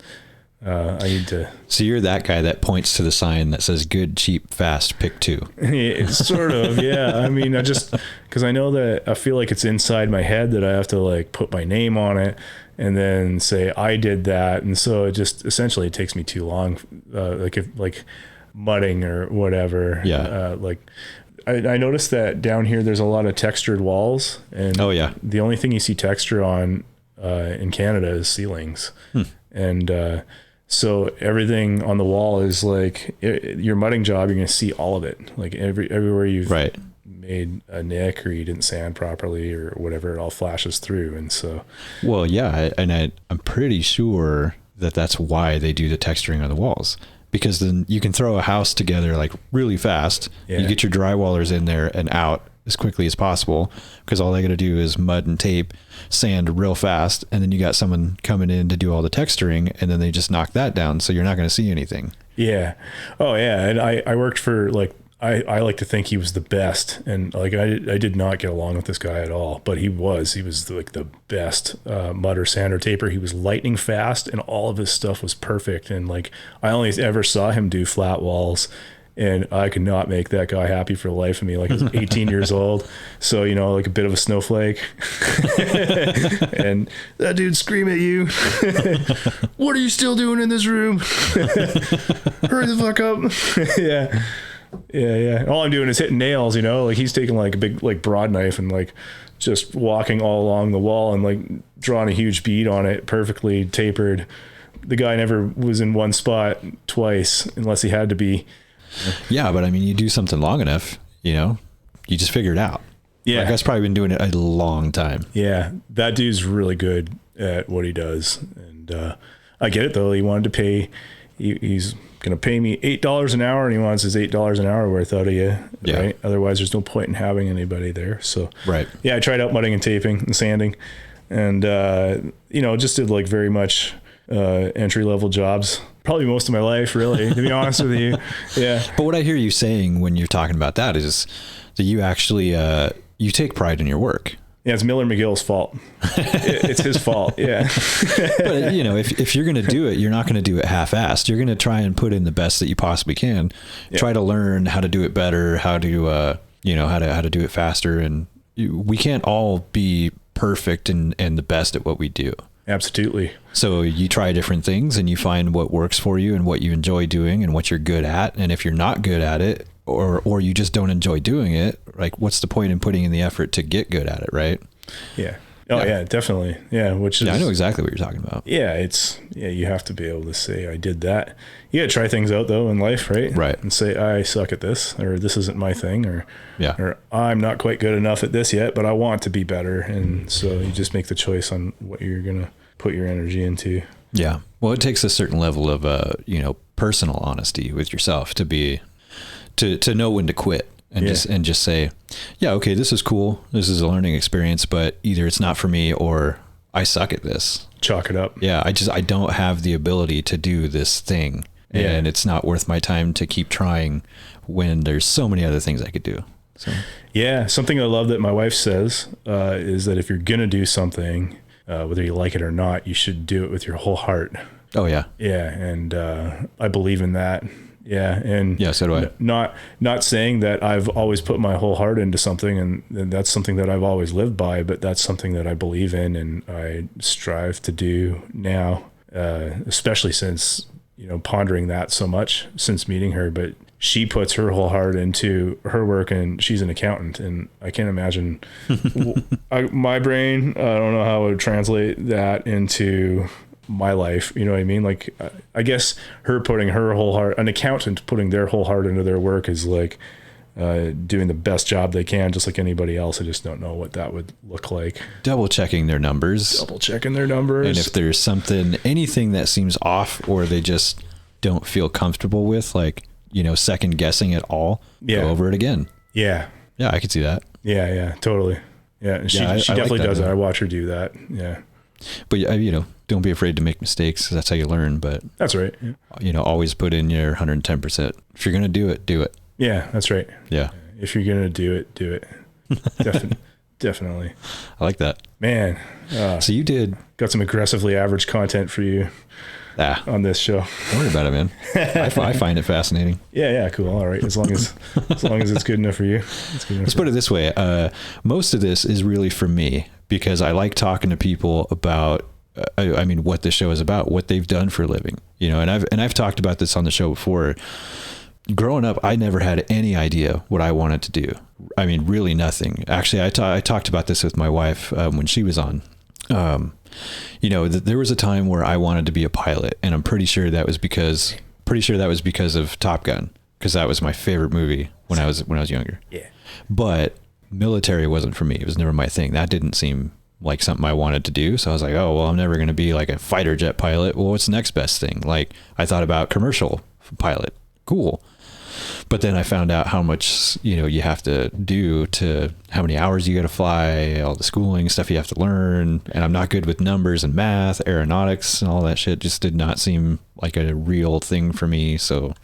I need to. So you're that guy that points to the sign that says good, cheap, fast, pick two. It's sort of, yeah. I mean, cause I know that I feel like it's inside my head that I have to like put my name on it and then say I did that. And so it just essentially it takes me too long. Like if like mudding or whatever. Yeah. Like I noticed that down here there's a lot of textured walls, and oh yeah, the only thing you see texture on in Canada is ceilings. And so everything on the wall is like your mudding job, you're going to see all of it, like everywhere you've made a nick or you didn't sand properly or whatever, it all flashes through. And so, well, yeah, and I'm pretty sure that that's why they do the texturing on the walls, because then you can throw a house together like really fast. You get your drywallers in there and out as quickly as possible, because all they got to do is mud and tape, sand real fast, and then you got someone coming in to do all the texturing, and then they just knock that down, so you're not going to see anything. Yeah. Oh yeah. And I worked for like, I like to think he was the best, and like I did not get along with this guy at all, but he was like the best mudder, sander, taper. He was lightning fast, and all of his stuff was perfect. And like I only ever saw him do flat walls, and I could not make that guy happy for the life of me. Like I was 18 years old, so you know, like a bit of a snowflake. And that dude scream at you, "What are you still doing in this room? Hurry the fuck up!" Yeah. All I'm doing is hitting nails, you know, like he's taking like a big, like broad knife and like just walking all along the wall and like drawing a huge bead on it, perfectly tapered. The guy never was in one spot twice unless he had to be. Yeah. But I mean, you do something long enough, you know, you just figure it out. Yeah. Like, I've probably been doing it a long time. Yeah. That dude's really good at what he does. And, I get it though. He wanted to pay, he's going to pay me $8 an hour, and he wants his $8 an hour worth out of you. Yeah. Right. Otherwise there's no point in having anybody there. So, right. Yeah, I tried out mudding and taping and sanding, and, you know, just did like very much, entry level jobs, probably most of my life, really, to be honest with you. Yeah. But what I hear you saying when you're talking about that is that you actually, you take pride in your work. Yeah, it's Miller McGill's fault. It's his fault. Yeah. But you know, if you're going to do it, you're not going to do it half-assed. You're going to try and put in the best that you possibly can. Yeah. Try to learn how to do it better, how to, you know, how to do it faster. And we can't all be perfect and the best at what we do. Absolutely. So you try different things and you find what works for you and what you enjoy doing and what you're good at. And if you're not good at it, or you just don't enjoy doing it, like what's the point in putting in the effort to get good at it, right? Yeah. Oh yeah, definitely. Yeah. Which is, I know exactly what you're talking about. Yeah. You have to be able to say, I did that. You got to try things out though in life, right? Right. And say, I suck at this, or this isn't my thing, or I'm not quite good enough at this yet, but I want to be better. And so you just make the choice on what you're going to put your energy into. Yeah. Well, it takes a certain level of, you know, personal honesty with yourself to be, to know when to quit and just say, yeah, okay, this is cool. This is a learning experience, but either it's not for me or I suck at this. Chalk it up. Yeah. I don't have the ability to do this thing, and it's not worth my time to keep trying when there's so many other things I could do. So, yeah. Something I love that my wife says, is that if you're going to do something, whether you like it or not, you should do it with your whole heart. Oh yeah. Yeah. And, I believe in that. Yeah. And yeah, so do I. Not saying that I've always put my whole heart into something, and that's something that I've always lived by, but that's something that I believe in and I strive to do now, especially since, you know, pondering that so much since meeting her. But she puts her whole heart into her work, and she's an accountant, and I can't imagine my brain. I don't know how I would translate that into my life. You know what I mean? Like, I guess her putting her whole heart, an accountant putting their whole heart into their work is like, doing the best job they can, just like anybody else. I just don't know what that would look like. Double checking their numbers. And if there's anything that seems off, or they just don't feel comfortable with, like, you know, second guessing it all, go over it again. Yeah. Yeah. I could see that. Yeah. Totally. Yeah. And she definitely does it. I watch her do that. Yeah. But you know, don't be afraid to make mistakes, 'cause that's how you learn. But that's right. Yeah. You know, always put in your 110%. If you're going to do it, do it. Yeah, that's right. Yeah. If you're going to do it, do it. Definitely. I like that. Man. So you got some aggressively average content for you on this show. Don't worry about it, man. I find it fascinating. Yeah. Cool. All right. As long as it's good enough for you. Let's put it this way. Most of this is really for me, because I like talking to people about, I mean, what the show is about, what they've done for a living, you know, and I've talked about this on the show before. growing up, I never had any idea what I wanted to do. I mean, really nothing. Actually, I talked about this with my wife when she was on. There was a time where I wanted to be a pilot, and I'm pretty sure that was because of Top Gun, because that was my favorite movie when I was younger. Yeah. But military wasn't for me. It was never my thing. That didn't seem like something I wanted to do. So I was like, oh, well, I'm never going to be like a fighter jet pilot. Well, what's the next best thing? Like, I thought about commercial pilot. Cool. But then I found out how much, you have to do, to how many hours you got to fly, all the schooling stuff you have to learn. And I'm not good with numbers and math, aeronautics and all that shit. Just did not seem like a real thing for me. So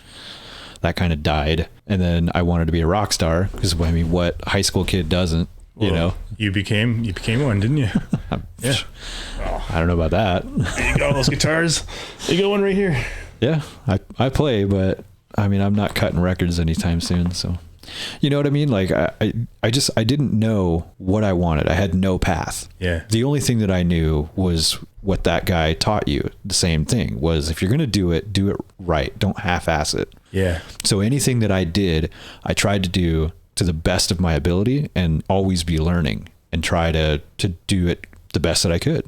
that kind of died. And then I wanted to be a rock star, because I mean, what high school kid doesn't? Well, you became one, didn't you? Yeah. I don't know about that. You got all those guitars. You got one right here. Yeah, I play, but I mean, I'm not cutting records anytime soon. So, you know what I mean? Like, I didn't know what I wanted. I had no path. Yeah. The only thing that I knew was what that guy taught you. The same thing was, if you're going to do it right. Don't half-ass it. Yeah. So anything that I did, I tried to do to the best of my ability, and always be learning and try to do it the best that I could.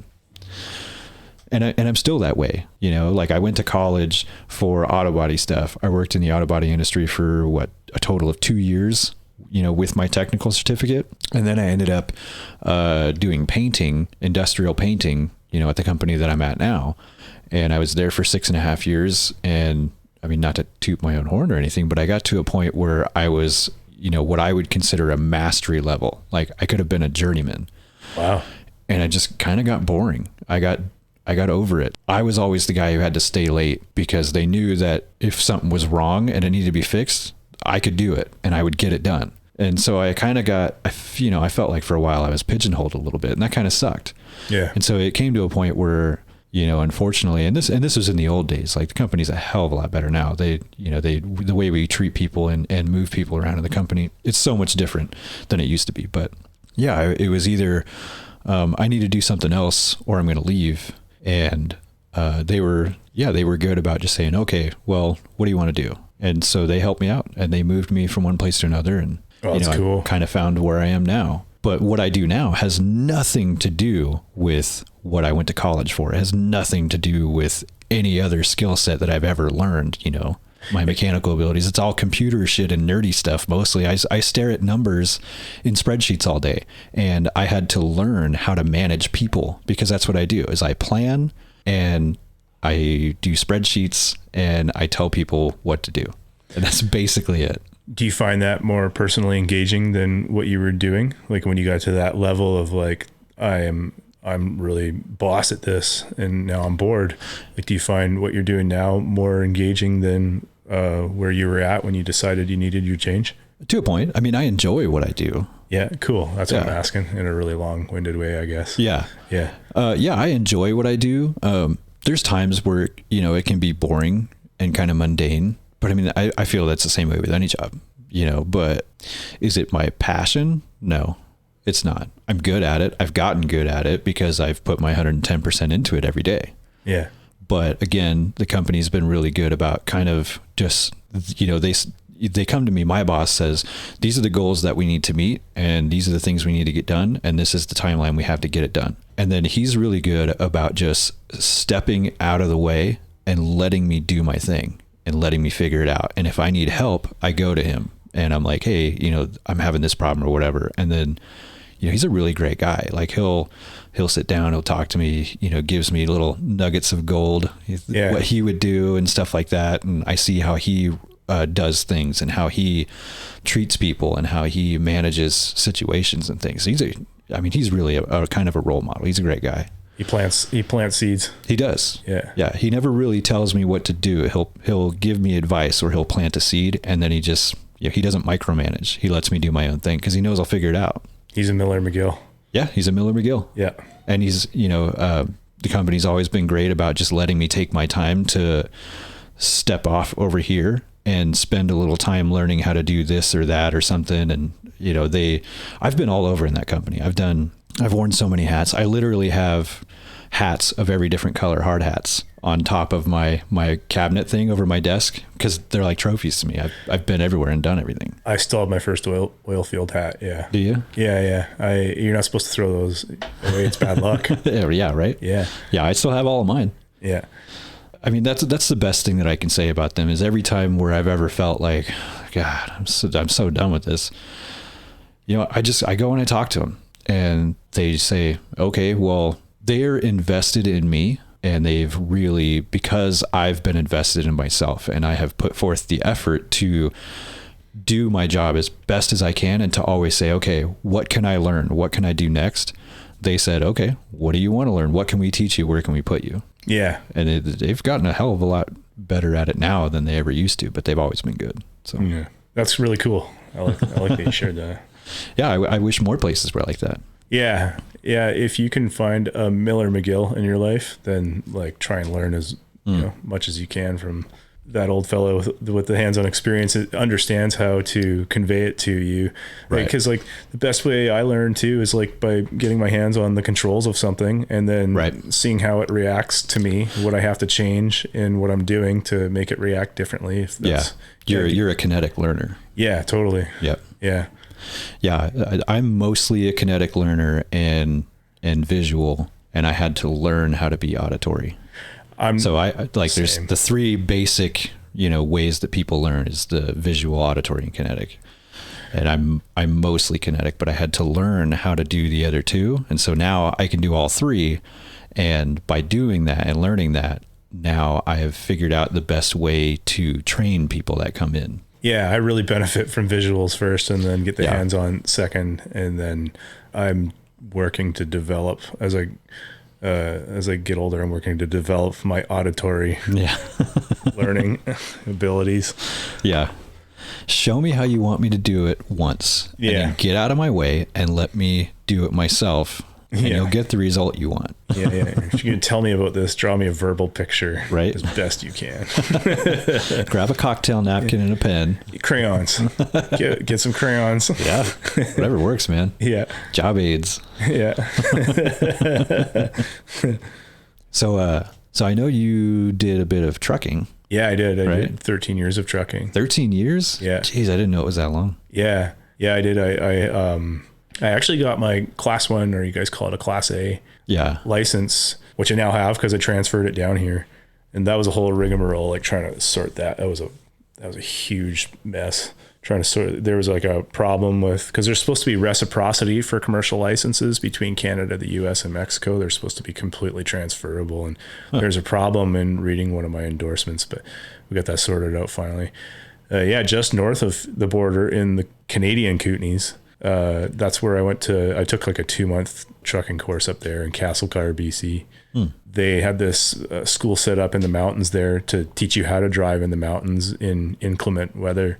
And I'm still that way, like I went to college for auto body stuff. I worked in the auto body industry for a total of 2 years, with my technical certificate. And then I ended up doing painting, industrial painting, at the company that I'm at now. And I was there for 6.5 years. And I mean, not to toot my own horn or anything, but I got to a point where I was, what I would consider a mastery level. Like, I could have been a journeyman. Wow. And I just kind of got boring. I got over it. I was always the guy who had to stay late, because they knew that if something was wrong and it needed to be fixed, I could do it and I would get it done. And so I kind of I felt like for a while I was pigeonholed a little bit, and that kind of sucked. Yeah. And so it came to a point where, unfortunately, and this was in the old days, like the company's a hell of a lot better now. The way we treat people and move people around in the company, it's so much different than it used to be. But yeah, it was either, I need to do something else or I'm going to leave. And they were good about just saying, okay, well, what do you want to do? And so they helped me out, and they moved me from one place to another. And cool. I kind of found where I am now. But what I do now has nothing to do with what I went to college for. It has nothing to do with any other skill set that I've ever learned, my mechanical abilities. It's all computer shit and nerdy stuff. Mostly I stare at numbers in spreadsheets all day, and I had to learn how to manage people, because that's what I do is I plan and I do spreadsheets and I tell people what to do. And that's basically it. Do you find that more personally engaging than what you were doing? Like, when you got to that level of like, I'm really boss at this and now I'm bored. Like, do you find what you're doing now more engaging than where you were at when you decided you needed your change? To a point. I mean, I enjoy what I do. Yeah, cool. That's what I'm asking in a really long-winded way, I guess. Yeah. Yeah. I enjoy what I do. There's times where, it can be boring and kind of mundane, but I mean, I feel that's the same way with any job, but is it my passion? No, it's not. I'm good at it. I've gotten good at it because I've put my 110% into it every day. Yeah. But again, the company's been really good about kind of just, they come to me, my boss says, these are the goals that we need to meet, and these are the things we need to get done, and this is the timeline we have to get it done. And then he's really good about just stepping out of the way and letting me do my thing and letting me figure it out. And if I need help, I go to him and I'm like, hey, I'm having this problem or whatever. And then, he's a really great guy. Like, he'll sit down, he'll talk to me, gives me little nuggets of gold, what he would do and stuff like that. And I see how he does things and how he treats people and how he manages situations and things. He's really a kind of a role model. He's a great guy. He plants seeds. He does. Yeah. Yeah. He never really tells me what to do. He'll give me advice, or he'll plant a seed, and then he just, he doesn't micromanage. He lets me do my own thing because he knows I'll figure it out. He's a Miller McGill. Yeah. He's a Miller McGill. Yeah. And he's, the company's always been great about just letting me take my time to step off over here and spend a little time learning how to do this or that or something. And, I've been all over in that company. I've worn so many hats. I literally have hats of every different color, hard hats on top of my cabinet thing over my desk, because they're like trophies to me. I've been everywhere and done everything. I still have my first oil field hat. Yeah. Do you? Yeah. You're not supposed to throw those away. It's bad luck. Yeah. Right. Yeah. Yeah. I still have all of mine. Yeah. I mean, that's the best thing that I can say about them is every time where I've ever felt like, God, I'm so done with this. You know, I go and I talk to them and they say, okay, well, they're invested in me. And they've really, because I've been invested in myself and I have put forth the effort to do my job as best as I can and to always say, okay, what can I learn? What can I do next? They said, okay, what do you want to learn? What can we teach you? Where can we put you? Yeah. And they've gotten a hell of a lot better at it now than they ever used to, but they've always been good. So yeah, that's really cool. I like that you shared that. Yeah. I wish more places were like that. Yeah. Yeah. If you can find a Miller McGill in your life, then like try and learn as much as you can from that old fellow with the hands-on experience. It understands how to convey it to you. Right. Because like the best way I learn too is like by getting my hands on the controls of something and then seeing how it reacts to me, what I have to change in what I'm doing to make it react differently. If that's, You're a kinetic learner. Yeah, totally. Yep. Yeah. Yeah. I'm mostly a kinetic learner and visual, and I had to learn how to be auditory. So I like same. There's the three basic, ways that people learn is the visual, auditory, and kinetic. And I'm mostly kinetic, but I had to learn how to do the other two. And so now I can do all three. And by doing that and learning that, now I have figured out the best way to train people that come in. Yeah, I really benefit from visuals first and then get the hands on second. And then I'm working to develop as I get older, I'm working to develop my auditory learning abilities. Yeah. Show me how you want me to do it once. Yeah. And then get out of my way and let me do it myself. And you'll get the result you want. Yeah. If you're going to tell me about this, draw me a verbal picture as best you can. Grab a cocktail napkin and a pen. Crayons. Get some crayons. Yeah. Whatever works, man. Yeah. Job aids. Yeah. So I know you did a bit of trucking. Yeah, I did. I did 13 years of trucking. 13 years? Yeah. Jeez, I didn't know it was that long. Yeah. Yeah, I did. I actually got my class 1, or you guys call it a class A license, which I now have because I transferred it down here. And that was a whole rigmarole, like trying to sort that. That was a huge mess. Trying to sort, there was like a problem with, because there's supposed to be reciprocity for commercial licenses between Canada, the US, and Mexico. They're supposed to be completely transferable. And there's a problem in reading one of my endorsements, but we got that sorted out finally. Just north of the border in the Canadian Kootenays. That's where I took like a 2-month trucking course up there in Castlecar, BC. They had this school set up in the mountains there to teach you how to drive in the mountains in inclement weather.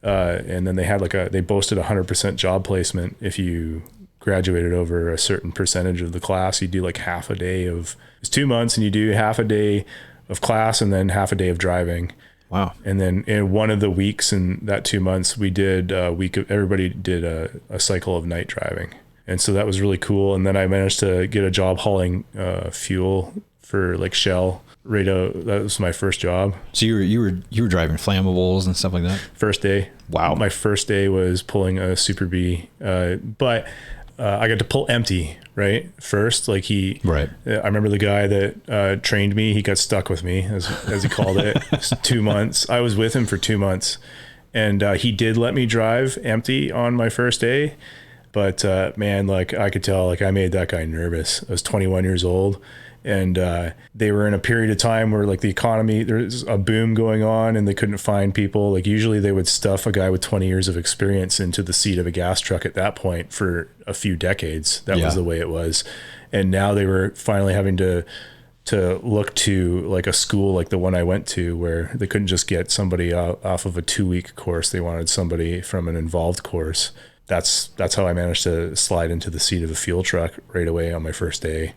And then they boasted 100% job placement. If you graduated over a certain percentage of the class, you do like half a day it's 2 months and you do half a day of class and then half a day of driving. Wow. And then in one of the weeks in that 2 months, we did everybody did a cycle of night driving. And so that was really cool. And then I managed to get a job hauling fuel for like Shell. That was my first job. So you were driving flammables and stuff like that? First day. Wow. My first day was pulling a Super B. But I got to pull empty, right? First, like I remember the guy that trained me, he got stuck with me, as he called it. It was 2 months. I was with him for 2 months. And he did let me drive empty on my first day. But man, like I could tell, like I made that guy nervous. I was 21 years old. And they were in a period of time where like the economy, there's a boom going on and they couldn't find people. Like usually they would stuff a guy with 20 years of experience into the seat of a gas truck at that point for a few decades. That was the way it was. And now they were finally having to look to like a school like the one I went to, where they couldn't just get somebody off of a 2-week course. They wanted somebody from an involved course. That's how I managed to slide into the seat of a fuel truck right away on my first day.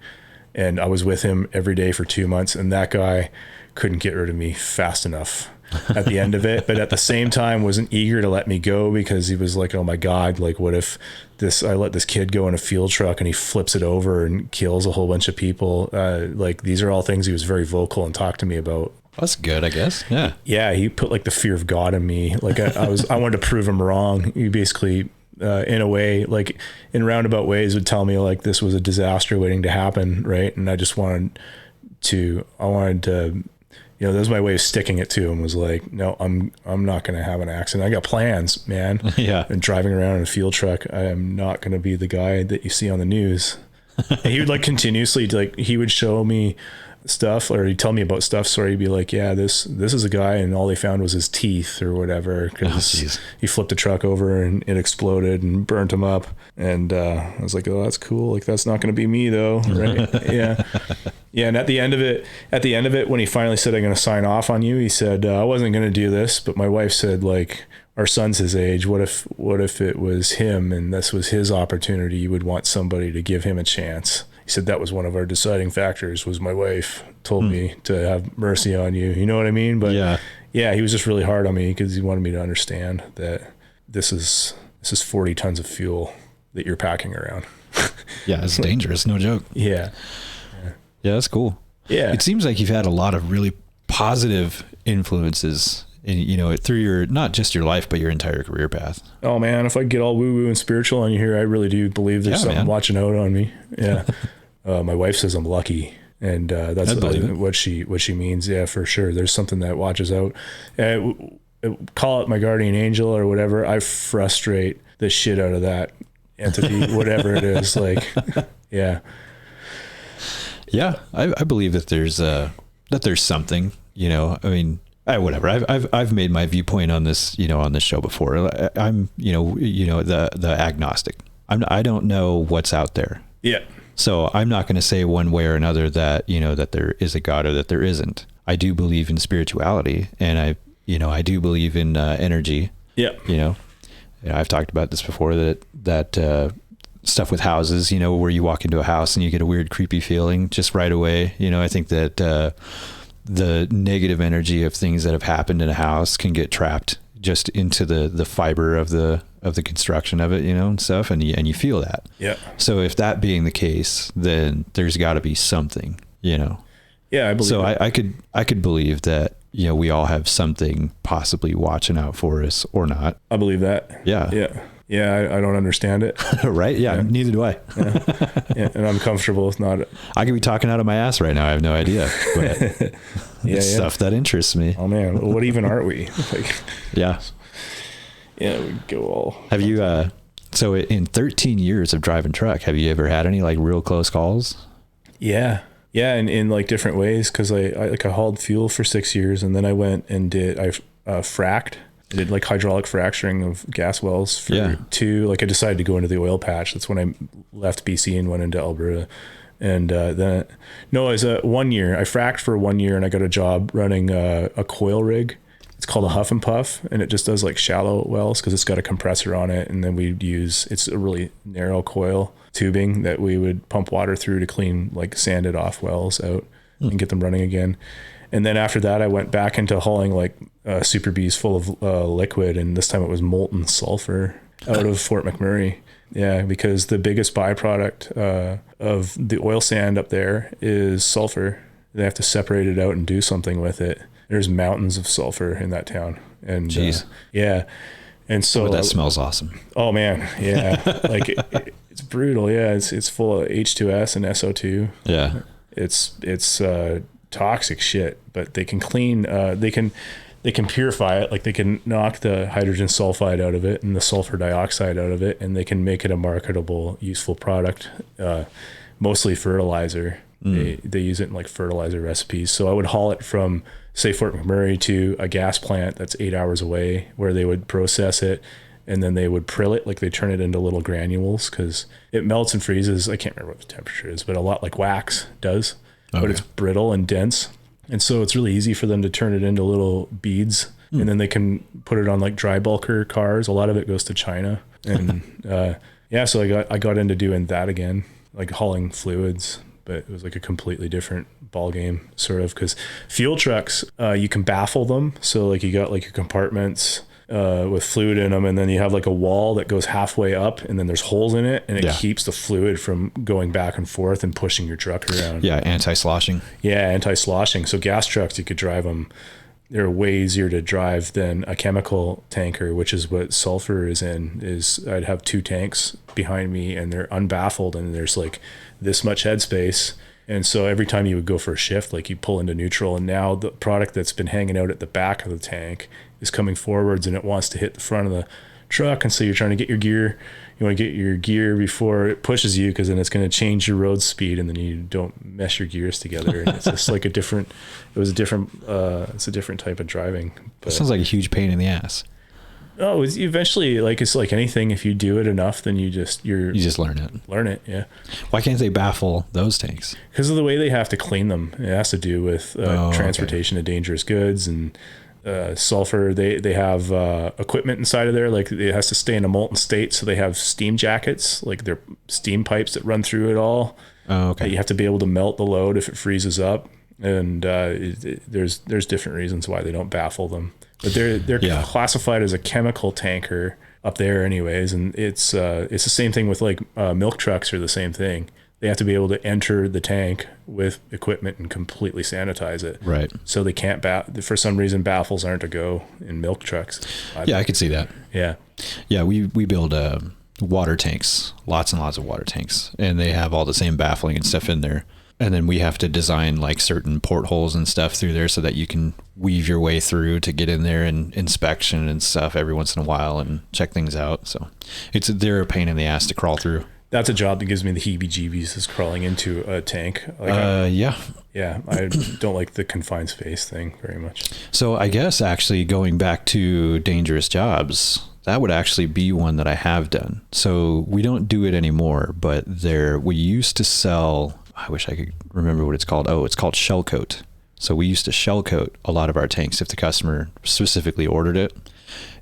And I was with him every day for 2 months, and that guy couldn't get rid of me fast enough at the end of it. But at the same time wasn't eager to let me go, because he was like, oh my God, like what if I let this kid go in a fuel truck and he flips it over and kills a whole bunch of people? Like these are all things he was very vocal and talked to me about. That's good, I guess. Yeah. Yeah. He put like the fear of God in me. Like I wanted to prove him wrong. He basically, in a way, like in roundabout ways would tell me like this was a disaster waiting to happen. Right. And I wanted to, that was my way of sticking it to him, was like, no, I'm not going to have an accident. I got plans, man. Yeah. And driving around in a fuel truck, I am not going to be the guy that you see on the news. And he would like continuously, like he would show me stuff, or he'd tell me about stuff. So he'd be like, yeah, this is a guy, and all they found was his teeth or whatever, because he flipped the truck over and it exploded and burnt him up. And I was like, oh, that's cool. Like that's not going to be me though, right? Yeah. Yeah. And at the end of it, when he finally said, I'm going to sign off on you, he said, I wasn't going to do this, but my wife said, like, our son's his age. What if it was him and this was his opportunity? You would want somebody to give him a chance. He said that was one of our deciding factors, was my wife told me to have mercy on you. You know what I mean? But yeah, he was just really hard on me, because he wanted me to understand that this is 40 tons of fuel that you're packing around. Yeah. It's dangerous. No joke. Yeah. Yeah. That's cool. Yeah. It seems like you've had a lot of really positive influences in, through not just your life, but your entire career path. Oh man, if I get all woo woo and spiritual on you here, I really do believe there's something watching out on me. Yeah. My wife says I'm lucky, and that's what she means. Yeah, for sure. There's something that watches out. Call it my guardian angel or whatever. I frustrate the shit out of that entity, whatever it is. Like, yeah. Yeah. I believe that there's something, I mean, whatever. I've made my viewpoint on this, on this show before. I'm, the agnostic. I don't know what's out there. Yeah. So I'm not going to say one way or another that, that there is a God or that there isn't. I do believe in spirituality, and I do believe in energy. Yeah. I've talked about this before, that stuff with houses, where you walk into a house and you get a weird, creepy feeling just right away. I think that the negative energy of things that have happened in a house can get trapped just into the fiber of the construction of it, and stuff. And you feel that. Yeah. So if that being the case, then there's gotta be something, Yeah, I believe so. I could believe that, we all have something possibly watching out for us or not. I believe that. Yeah. Yeah. Yeah, I don't understand it. Right? Yeah, neither do I. Yeah, and I'm comfortable with not. I could be talking out of my ass right now. I have no idea. But it's stuff that interests me. Oh man, what even are we? Like, yeah. Yeah, we go all. Have you? So in 13 years of driving truck, have you ever had any like real close calls? Yeah. Yeah, and in like different ways, because I hauled fuel for 6 years, and then I went and fracked. I did like hydraulic fracturing of gas wells for 2. Like I decided to go into the oil patch. That's when I left BC and went into Alberta. And then, no, it was 1 year. I fracked for 1 year, and I got a job running a coil rig. It's called a Huff and Puff, and it just does like shallow wells because it's got a compressor on it. And then we'd it's a really narrow coil tubing that we would pump water through to clean like sanded off wells out and get them running again. And then after that, I went back into hauling like Super Bs full of liquid, and this time it was molten sulfur out of Fort McMurray. Yeah, because the biggest byproduct of the oil sand up there is sulfur. They have to separate it out and do something with it. There's mountains of sulfur in that town. And yeah. And so that smells awesome. Oh man. Yeah. Like it's brutal. Yeah. It's full of H2S and SO2. Yeah. It's toxic shit, but they can clean, they can purify it. Like they can knock the hydrogen sulfide out of it and the sulfur dioxide out of it, and they can make it a marketable, useful product, mostly fertilizer. They use it in like fertilizer recipes. So I would haul it from, say, Fort McMurray to a gas plant that's 8 hours away, where they would process it, and then they would prill it, like they turn it into little granules, because it melts and freezes. I can't remember what the temperature is, but a lot like wax does. Okay. But it's brittle and dense. And so it's really easy for them to turn it into little beads, and then they can put it on like dry bulker cars. A lot of it goes to China. And so I got into doing that again, like hauling fluids. but it was like a completely different ball game, sort of, because fuel trucks, you can baffle them. So like you got like your compartments with fluid in them, and then you have like a wall that goes halfway up, and then there's holes in it, and it keeps the fluid from going back and forth and pushing your truck around. Yeah, anti-sloshing. Yeah, anti-sloshing. So gas trucks, you could drive them. They're way easier to drive than a chemical tanker, which is what sulfur is in. I'd have 2 tanks behind me, and they're unbaffled, and there's like this much headspace. And so every time you would go for a shift, like you pull into neutral, and now the product that's been hanging out at the back of the tank is coming forwards, and it wants to hit the front of the truck. And so you're trying to get your gear. You want to get your gear before it pushes you, because then it's going to change your road speed, and then you don't mesh your gears together. And it's just like it's a different type of driving. But It sounds like a huge pain in the ass. Oh, it's eventually, like, it's like anything. If you do it enough, then you just learn it. Learn it, yeah. Why can't they baffle those tanks? Because of the way they have to clean them. It has to do with transportation of dangerous goods and sulfur. They have equipment inside of there, like it has to stay in a molten state, so they have steam jackets, like they're steam pipes that run through it all. You have to be able to melt the load if it freezes up, and there's different reasons why they don't baffle them, but they're classified as a chemical tanker up there anyways. And it's the same thing with like milk trucks are the same thing. They have to be able to enter the tank with equipment and completely sanitize it. Right. So they can't, for some reason, baffles aren't a go in milk trucks. I could see that. Yeah. Yeah, we build water tanks, lots and lots of water tanks, and they have all the same baffling and stuff in there. And then we have to design like certain portholes and stuff through there so that you can weave your way through to get in there and inspection and stuff every once in a while and check things out. So they're a pain in the ass to crawl through. That's a job that gives me the heebie-jeebies, is crawling into a tank. Yeah. I don't like the confined space thing very much. So I guess actually going back to dangerous jobs, that would actually be one that I have done. So we don't do it anymore, but we used to sell, I wish I could remember what it's called. Oh, it's called shell coat. So we used to shell coat a lot of our tanks if the customer specifically ordered it.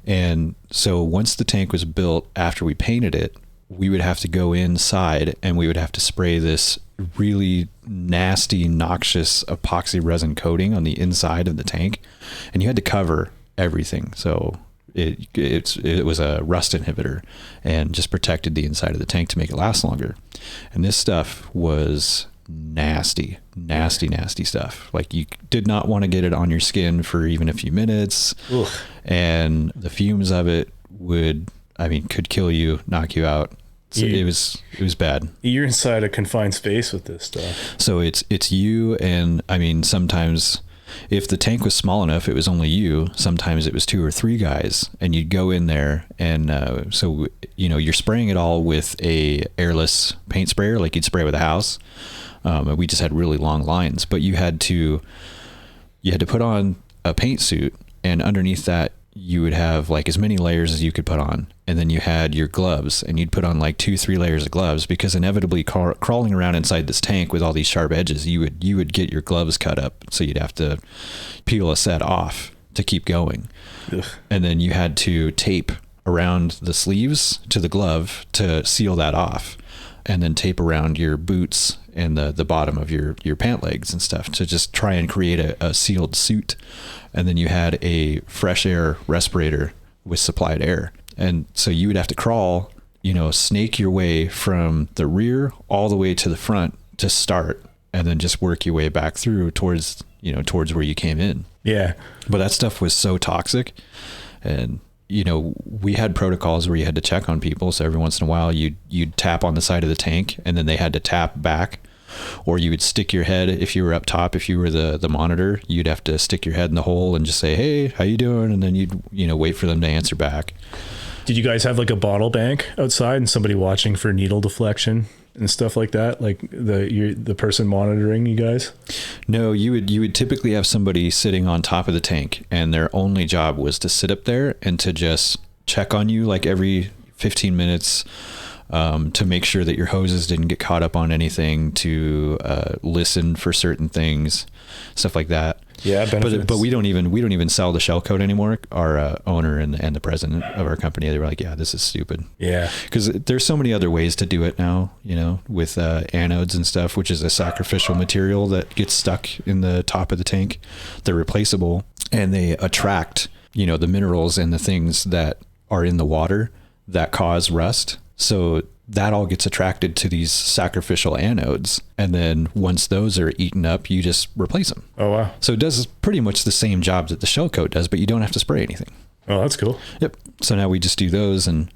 And so once the tank was built, after we painted it, we would have to go inside and we would have to spray this really nasty, noxious epoxy resin coating on the inside of the tank. And you had to cover everything. So it was a rust inhibitor and just protected the inside of the tank to make it last longer. And this stuff was nasty stuff. Like you did not want to get it on your skin for even a few minutes. Ugh. And the fumes of it could kill you, knock you out. So it was bad. You're inside a confined space with this stuff. So it's you, and sometimes if the tank was small enough, it was only you. Sometimes it was 2 or 3 guys, and you'd go in there, and so you're spraying it all with a airless paint sprayer, like you'd spray with a house. And we just had really long lines, but you had to put on a paint suit, and underneath that you would have like as many layers as you could put on. And then you had your gloves, and you'd put on like 2-3 layers of gloves, because inevitably crawling around inside this tank with all these sharp edges, you would get your gloves cut up. So you'd have to peel a set off to keep going. Ugh. And then you had to tape around the sleeves to the glove to seal that off, and then tape around your boots and the bottom of your pant legs and stuff to just try and create a sealed suit. And then you had a fresh air respirator with supplied air. And so you would have to crawl, snake your way from the rear all the way to the front to start, and then just work your way back through towards where you came in. Yeah. But that stuff was so toxic. And, we had protocols where you had to check on people. So every once in a while you'd tap on the side of the tank, and then they had to tap back. Or you would stick your head, if you were up top, if you were the monitor, you'd have to stick your head in the hole and just say, "Hey, how you doing?" And then you'd, wait for them to answer back. Did you guys have like a bottle bank outside and somebody watching for needle deflection and stuff like that? Like the person monitoring you guys? No, you would typically have somebody sitting on top of the tank, and their only job was to sit up there and to just check on you like every 15 minutes. to make sure that your hoses didn't get caught up on anything, to listen for certain things, stuff like that. Yeah, benefits. But we don't even sell the shell coat anymore. Our owner and the president of our company, they were like, yeah, this is stupid. Yeah, because there's so many other ways to do it now, with anodes and stuff, which is a sacrificial material that gets stuck in the top of the tank. They're replaceable, and they attract the minerals and the things that are in the water that cause rust. So that all gets attracted to these sacrificial anodes. And then once those are eaten up, you just replace them. Oh, wow. So it does pretty much the same job that the shell coat does, but you don't have to spray anything. Oh, that's cool. Yep. So now we just do those, and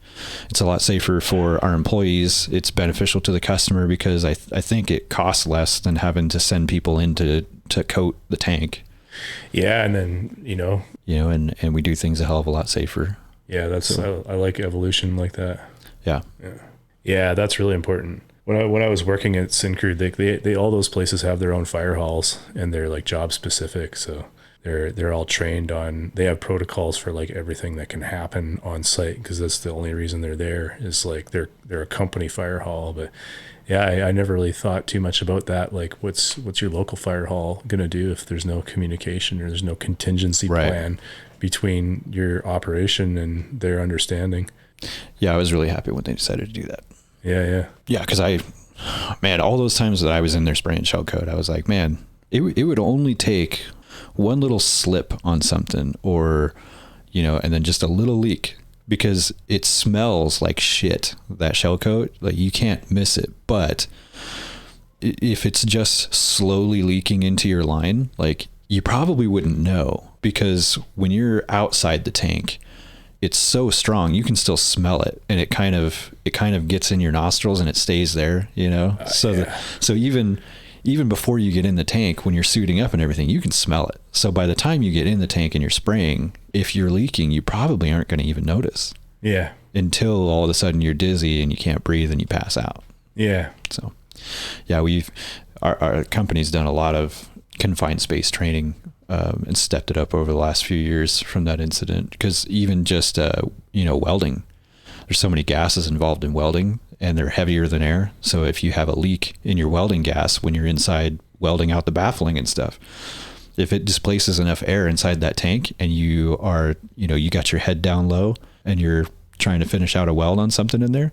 it's a lot safer for our employees. It's beneficial to the customer because I think it costs less than having to send people in to coat the tank. Yeah. And then, and we do things a hell of a lot safer. Yeah. I like evolution like that. Yeah. Yeah, that's really important. When I was working at Syncrude, they all those places have their own fire halls, and they're like job specific. So they're all trained on. They have protocols for like everything that can happen on site, because that's the only reason they're there, is like they're a company fire hall. But yeah, I never really thought too much about that. Like, what's your local fire hall gonna do if there's no communication or there's no contingency plan between your operation and their understanding? Yeah, I was really happy when they decided to do that. Yeah. Because all those times that I was in there spraying shell coat, I was like, man, it would only take one little slip on something, or, and then just a little leak, because it smells like shit, that shell coat. Like, you can't miss it. But if it's just slowly leaking into your line, like, you probably wouldn't know, because when you're outside the tank, it's so strong, you can still smell it, and it kind of gets in your nostrils and it stays there, so even before you get in the tank, when you're suiting up and everything, you can smell it. So by the time you get in the tank and you're spraying, if you're leaking, you probably aren't going to even notice. Yeah. Until all of a sudden you're dizzy and you can't breathe and you pass out. Yeah. So yeah, our company's done a lot of confined space training, and stepped it up over the last few years from that incident. Because even just, welding, there's so many gases involved in welding, and they're heavier than air. So if you have a leak in your welding gas when you're inside welding out the baffling and stuff, if it displaces enough air inside that tank, and you are, you got your head down low and you're trying to finish out a weld on something in there,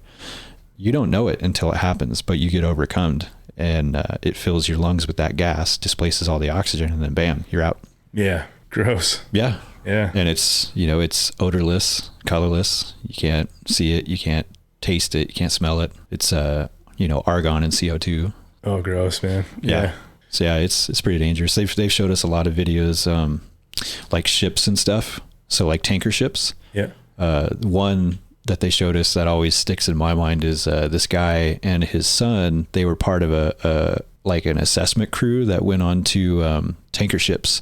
you don't know it until it happens, but you get overcome, and it fills your lungs with that gas, displaces all the oxygen, and then bam, you're out. Yeah. Gross. Yeah. Yeah. And it's, it's odorless, colorless. You can't see it. You can't taste it. You can't smell it. It's, argon and CO2. Oh, gross, man. Yeah. So yeah, it's pretty dangerous. They've showed us a lot of videos, like ships and stuff. So like tanker ships. Yeah. One that they showed us that always sticks in my mind is, this guy and his son, they were part of an assessment crew that went on to tanker ships,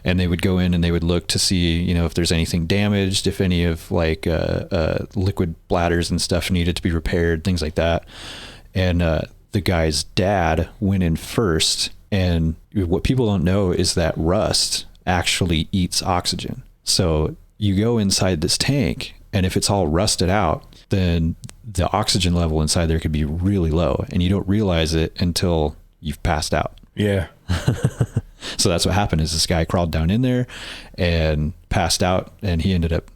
and they would go in and they would look to see, if there's anything damaged, if any of liquid bladders and stuff needed to be repaired, things like that. And the guy's dad went in first, and what people don't know is that rust actually eats oxygen. So you go inside this tank, and if it's all rusted out, then the oxygen level inside there could be really low, and you don't realize it until you've passed out. Yeah. So that's what happened, is this guy crawled down in there and passed out, and he ended up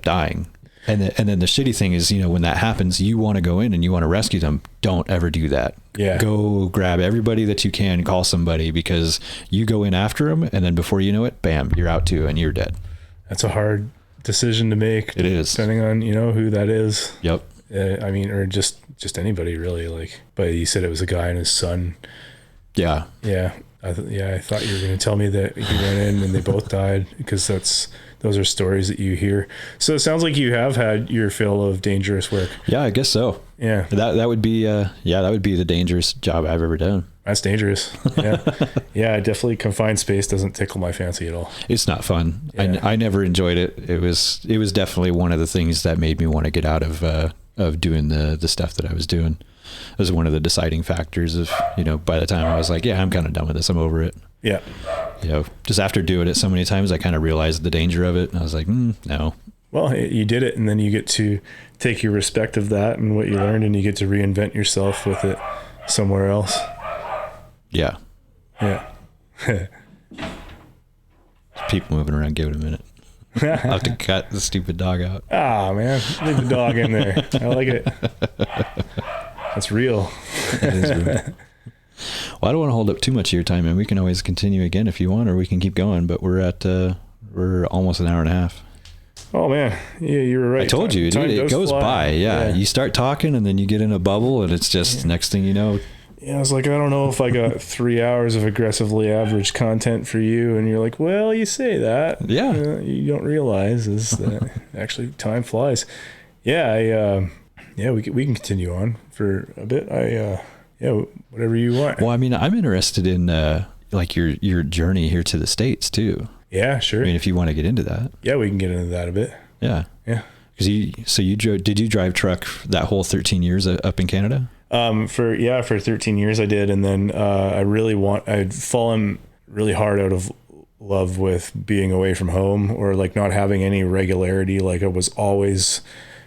dying. And then the shitty thing is, when that happens, you want to go in and you want to rescue them. Don't ever do that. Yeah. Go grab everybody that you can, call somebody, because you go in after them, and then before you know it, bam, you're out too, and you're dead. That's a hard decision to make. It is. Depending on, who that is. Yep. Or just anybody really, like, but you said it was a guy and his son. Yeah. Yeah. I thought you were going to tell me that he went in and they both died, because those are stories that you hear. So it sounds like you have had your fill of dangerous work. Yeah, I guess so. Yeah. That would be the dangerous job I've ever done. That's dangerous. Yeah. Yeah, definitely confined space doesn't tickle my fancy at all. It's not fun. Yeah. I never enjoyed it. It was definitely one of the things that made me want to get out of doing the stuff that I was doing. It was one of the deciding factors of, by the time I was like, yeah, I'm kind of done with this. I'm over it. Yeah. Just after doing it so many times, I kind of realized the danger of it. And I was like, no. Well, you did it, and then you get to take your respect of that and what you learned, and you get to reinvent yourself with it somewhere else. Yeah. Yeah. People moving around. Give it a minute. I'll have to cut the stupid dog out. Ah, man. Leave the dog in there. I like it. That's real. That is real. Well, I don't want to hold up too much of your time, and we can always continue again if you want, or we can keep going, but we're almost an hour and a half. Oh man, yeah, you were right. I told you, dude, it goes by. Yeah. You start talking and then you get in a bubble, and it's just next thing you know. Yeah, I was like, I don't know if I got 3 hours of aggressively average content for you, and you're like, well, you say that. Yeah. You don't realize is that actually time flies. Yeah, we can continue on for a bit. Whatever you want. Well, I mean, I'm interested in like your journey here to the States too. Yeah, sure. I mean, if you want to get into that. Yeah, we can get into that a bit. Yeah. Yeah. Because did you drive truck that whole 13 years up in Canada? For 13 years I did. And then I'd fallen really hard out of love with being away from home, or like not having any regularity. Like I was always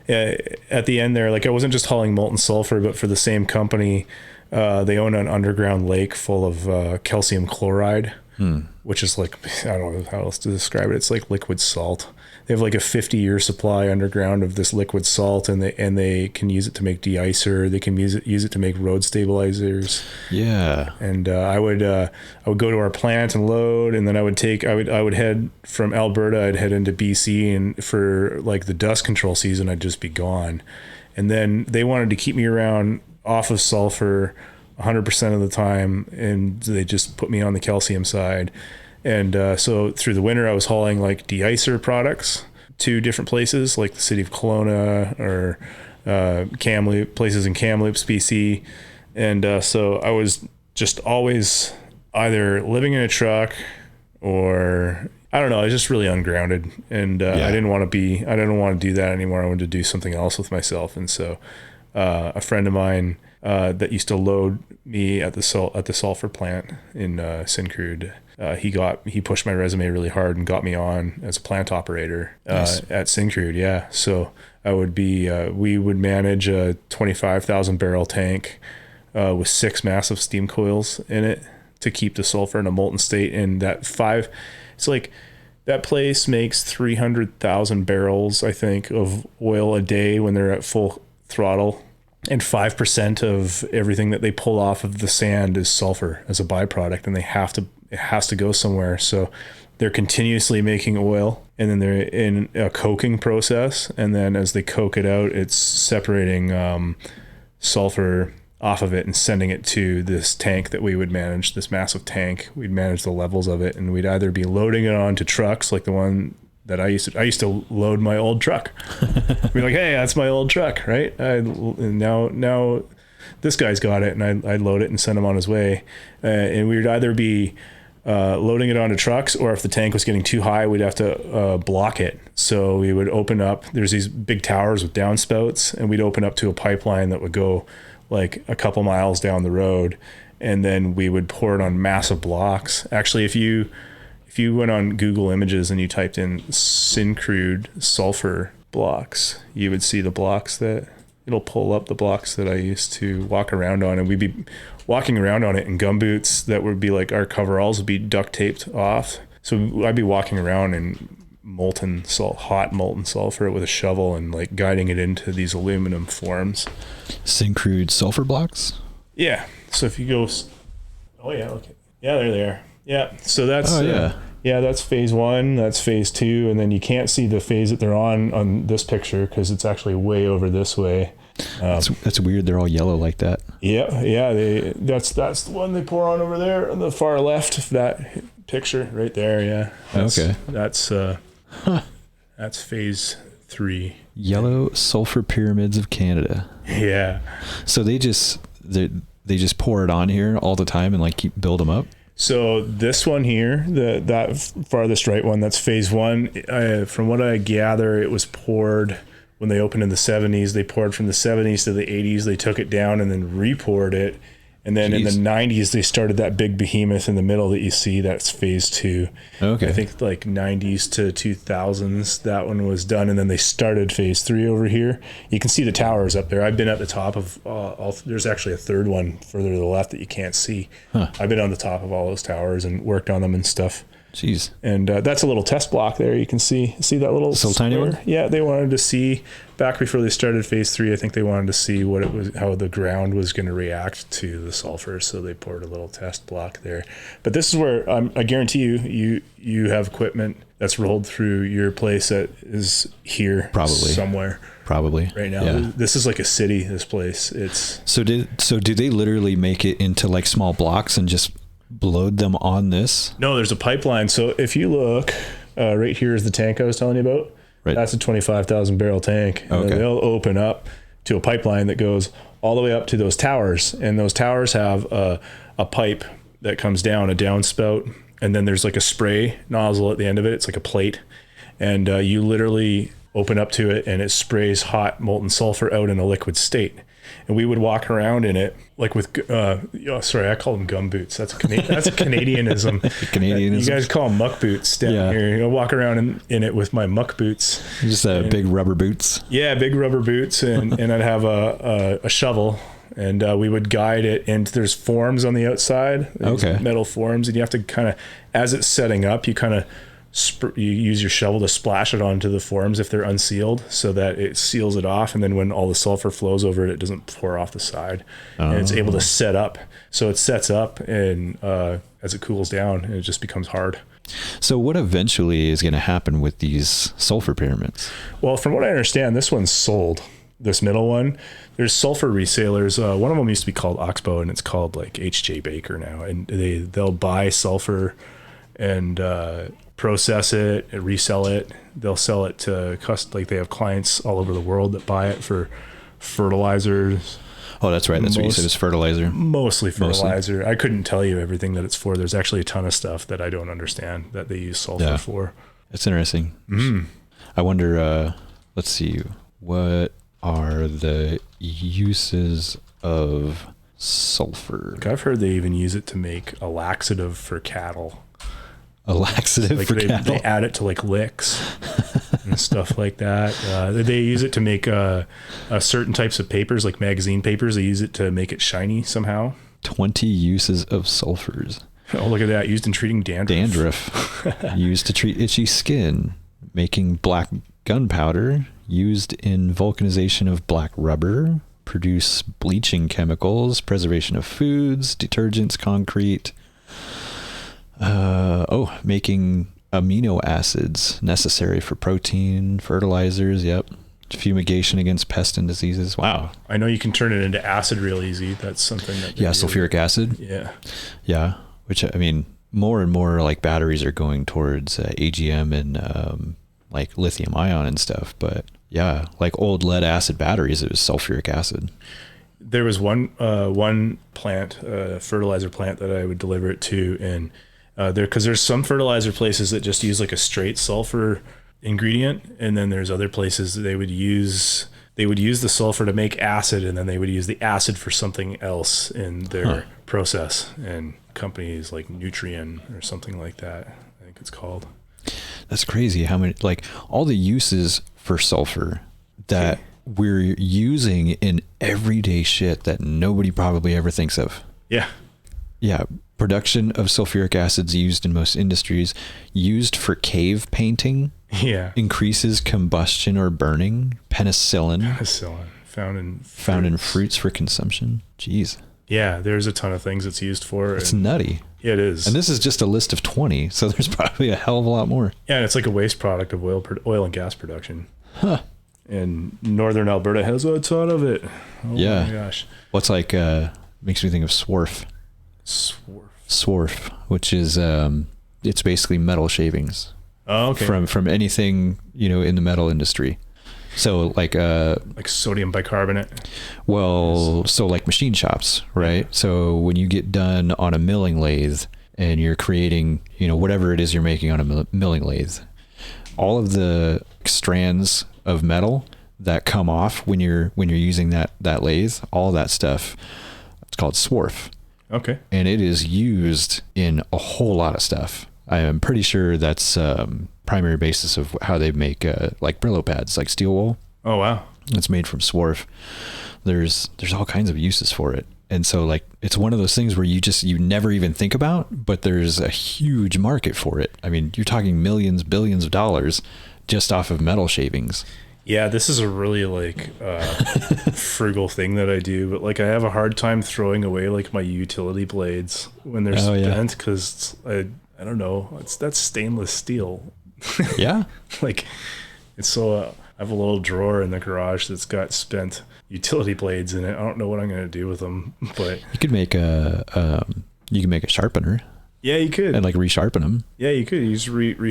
at the end there, like I wasn't just hauling molten sulfur, but for the same company, they own an underground lake full of calcium chloride. Which is like, I don't know how else to describe it. It's like liquid salt. They have like a 50-year supply underground of this liquid salt, and they can use it to make de-icer. They can use it to make road stabilizers. Yeah. And I would go to our plant and load, and then I would head from Alberta. I'd head into BC, and for like the dust control season, I'd just be gone. And then they wanted to keep me around off of sulfur 100% of the time, and they just put me on the calcium side. And so through the winter I was hauling like de-icer products to different places like the city of Kelowna or Kamloops, places in Kamloops, BC. And so I was just always either living in a truck, or I don't know, I was just really ungrounded, and I didn't want to do that anymore. I wanted to do something else with myself. And so a friend of mine that used to load me at the sulfur plant in Scurrah. He pushed my resume really hard and got me on as a plant operator at Scurrah. Yeah, so I would be. We would manage a 25,000 barrel tank with 6 massive steam coils in it to keep the sulfur in a molten state. And it's like that place makes 300,000 barrels, I think, of oil a day when they're at full throttle. And 5% of everything that they pull off of the sand is sulfur as a byproduct, and it has to go somewhere. So they're continuously making oil, and then they're in a coking process. And then as they coke it out, it's separating sulfur off of it and sending it to this tank that we would manage, this massive tank. We'd manage the levels of it, and we'd either be loading it onto trucks like the one that I used to load my old truck. Be like, hey, that's my old truck, right? And now this guy's got it, and I'd load it and send him on his way. And we would either be loading it onto trucks, or if the tank was getting too high, we'd have to block it. So we would open up, there's these big towers with downspouts, and we'd open up to a pipeline that would go like a couple miles down the road, and then we would pour it on massive blocks. Actually, if you went on Google Images and you typed in Syncrude sulfur blocks, you would see the blocks that it'll pull up, the blocks that I used to walk around on. And we'd be walking around on it in gumboots that would be like, our coveralls would be duct taped off. So I'd be walking around in hot molten sulfur with a shovel and like guiding it into these aluminum forms. Syncrude sulfur blocks? Yeah. So if you go, oh yeah, okay. Yeah, they're there. Yeah, so that's that's phase 1, that's phase 2, and then you can't see the phase that they're on this picture because it's actually way over this way. That's weird. They're all yellow like that. Yeah. That's the one they pour on over there on the far left of that picture right there. Yeah. That's phase 3. Yellow sulfur pyramids of Canada. Yeah. So they just pour it on here all the time and like build them up. So this one here, that farthest right one, that's phase 1. From what I gather, it was poured when they opened in the 70s. They poured from the 70s to the 80s. They took it down and then re-poured it. And then in the Jeez. 90s, they started that big behemoth in the middle that you see. That's phase 2. Okay. I think like 90s to 2000s, that one was done. And then they started phase 3 over here. You can see the towers up there. I've been at the top of there's actually a third one further to the left that you can't see. I've been on the top of all those towers and worked on them and stuff. Jeez. And that's a little test block there. You can see that little tiny one? Yeah, they wanted to see back before they started phase 3. I think they wanted to see what it was, how the ground was going to react to the sulfur. So they poured a little test block there. But this is where I guarantee you have equipment that's rolled through your place that is here Probably somewhere. Probably Right now. Yeah. This is like a city. This place. It's So did they literally make it into like small blocks and just load them on this? No, there's a pipeline. So if you look, right here is the tank I was telling you about. Right. That's a 25,000 barrel tank. And Okay. they'll open up to a pipeline that goes all the way up to those towers. And those towers have a pipe that comes down, a downspout. And then there's like a spray nozzle at the end of it. It's like a plate. And you literally open up to it and it sprays hot molten sulfur out in a liquid state. And we would walk around in it like with, I call them gum boots. That's a Canadianism. Canadianism. You guys call them muck boots down here. You know, walk around in it with my muck boots. Just big rubber boots. Yeah, big rubber boots, and I'd have a shovel, and we would guide it. And there's forms on the outside. There's metal forms, and you have to kind of, as it's setting up, you kind of you use your shovel to splash it onto the forms if they're unsealed, so that it seals it off. And then when all the sulfur flows over it, it doesn't pour off the side, and it's able to set up. So it sets up, and as it cools down, it just becomes hard. So what eventually is going to happen with these sulfur pyramids? Well, from what I understand, this one's sold. This middle one, there's sulfur resellers. One of them used to be called Oxbow, and it's called like H.J. Baker now. And they'll buy sulfur and process it and resell it. They'll sell it to like they have clients all over the world that buy it for fertilizers. Oh, that's right. That's what you said is fertilizer. Mostly fertilizer. I couldn't tell you everything that it's for. There's actually a ton of stuff that I don't understand that they use sulfur for. It's interesting. I wonder, let's see, what are the uses of sulfur? Like I've heard they even use it to make a laxative for cattle. A laxative like for cattle? They add it to like licks and stuff like that. They use it to make certain types of papers, like magazine papers. They use it to make it shiny somehow. 20 uses of sulfurs. Oh, look at that. Used in treating dandruff. Used to treat itchy skin. Making black gunpowder. Used in vulcanization of black rubber. Produce bleaching chemicals. Preservation of foods. Detergents. Concrete. Making amino acids necessary for protein, fertilizers. Yep. Fumigation against pests and diseases. Wow. I know you can turn it into acid real easy. That's something that. Sulfuric acid. Yeah. Yeah. Which, I mean, more and more like batteries are going towards AGM and like lithium ion and stuff. But yeah, like old lead acid batteries, it was sulfuric acid. There was one plant, fertilizer plant that I would deliver it to, and because there's some fertilizer places that just use like a straight sulfur ingredient, and then there's other places that they would use the sulfur to make acid, and then they would use the acid for something else in their process. And companies like Nutrien or something like that, I think it's called. That's crazy how many, like all the uses for sulfur that we're using in everyday shit that nobody probably ever thinks of. Yeah. Yeah. Production of sulfuric acids used in most industries, used for cave painting. Yeah. Increases combustion or burning. Penicillin. Found in fruits for consumption. Jeez. Yeah, there's a ton of things it's used for. It's nutty. Yeah, it is. And this is just a list of 20, so there's probably a hell of a lot more. Yeah, and it's like a waste product of oil and gas production. Huh. And northern Alberta has a ton of it. Oh yeah. My gosh. What's like makes me think of swarf. Swarf, which is it's basically metal shavings. Oh, okay. From anything, in the metal industry. So like sodium bicarbonate. Well, so like machine shops, right? So when you get done on a milling lathe and you're creating, whatever it is you're making on a milling lathe, all of the strands of metal that come off when you're using that lathe, all that stuff It's called swarf. Okay. And it is used in a whole lot of stuff. I am pretty sure that's primary basis of how they make like Brillo pads, like steel wool. Oh, wow. It's made from swarf. There's all kinds of uses for it. And so like, it's one of those things where you never even think about, but there's a huge market for it. I mean, you're talking millions, billions of dollars just off of metal shavings. Yeah, this is a really like frugal thing that I do, but like I have a hard time throwing away like my utility blades when they're spent because I don't know, that's stainless steel. Yeah. Like it's so I have a little drawer in the garage that's got spent utility blades in it. I don't know what I'm going to do with them, but you could make a sharpener. Yeah, you could. And like resharpen them. Yeah, you could use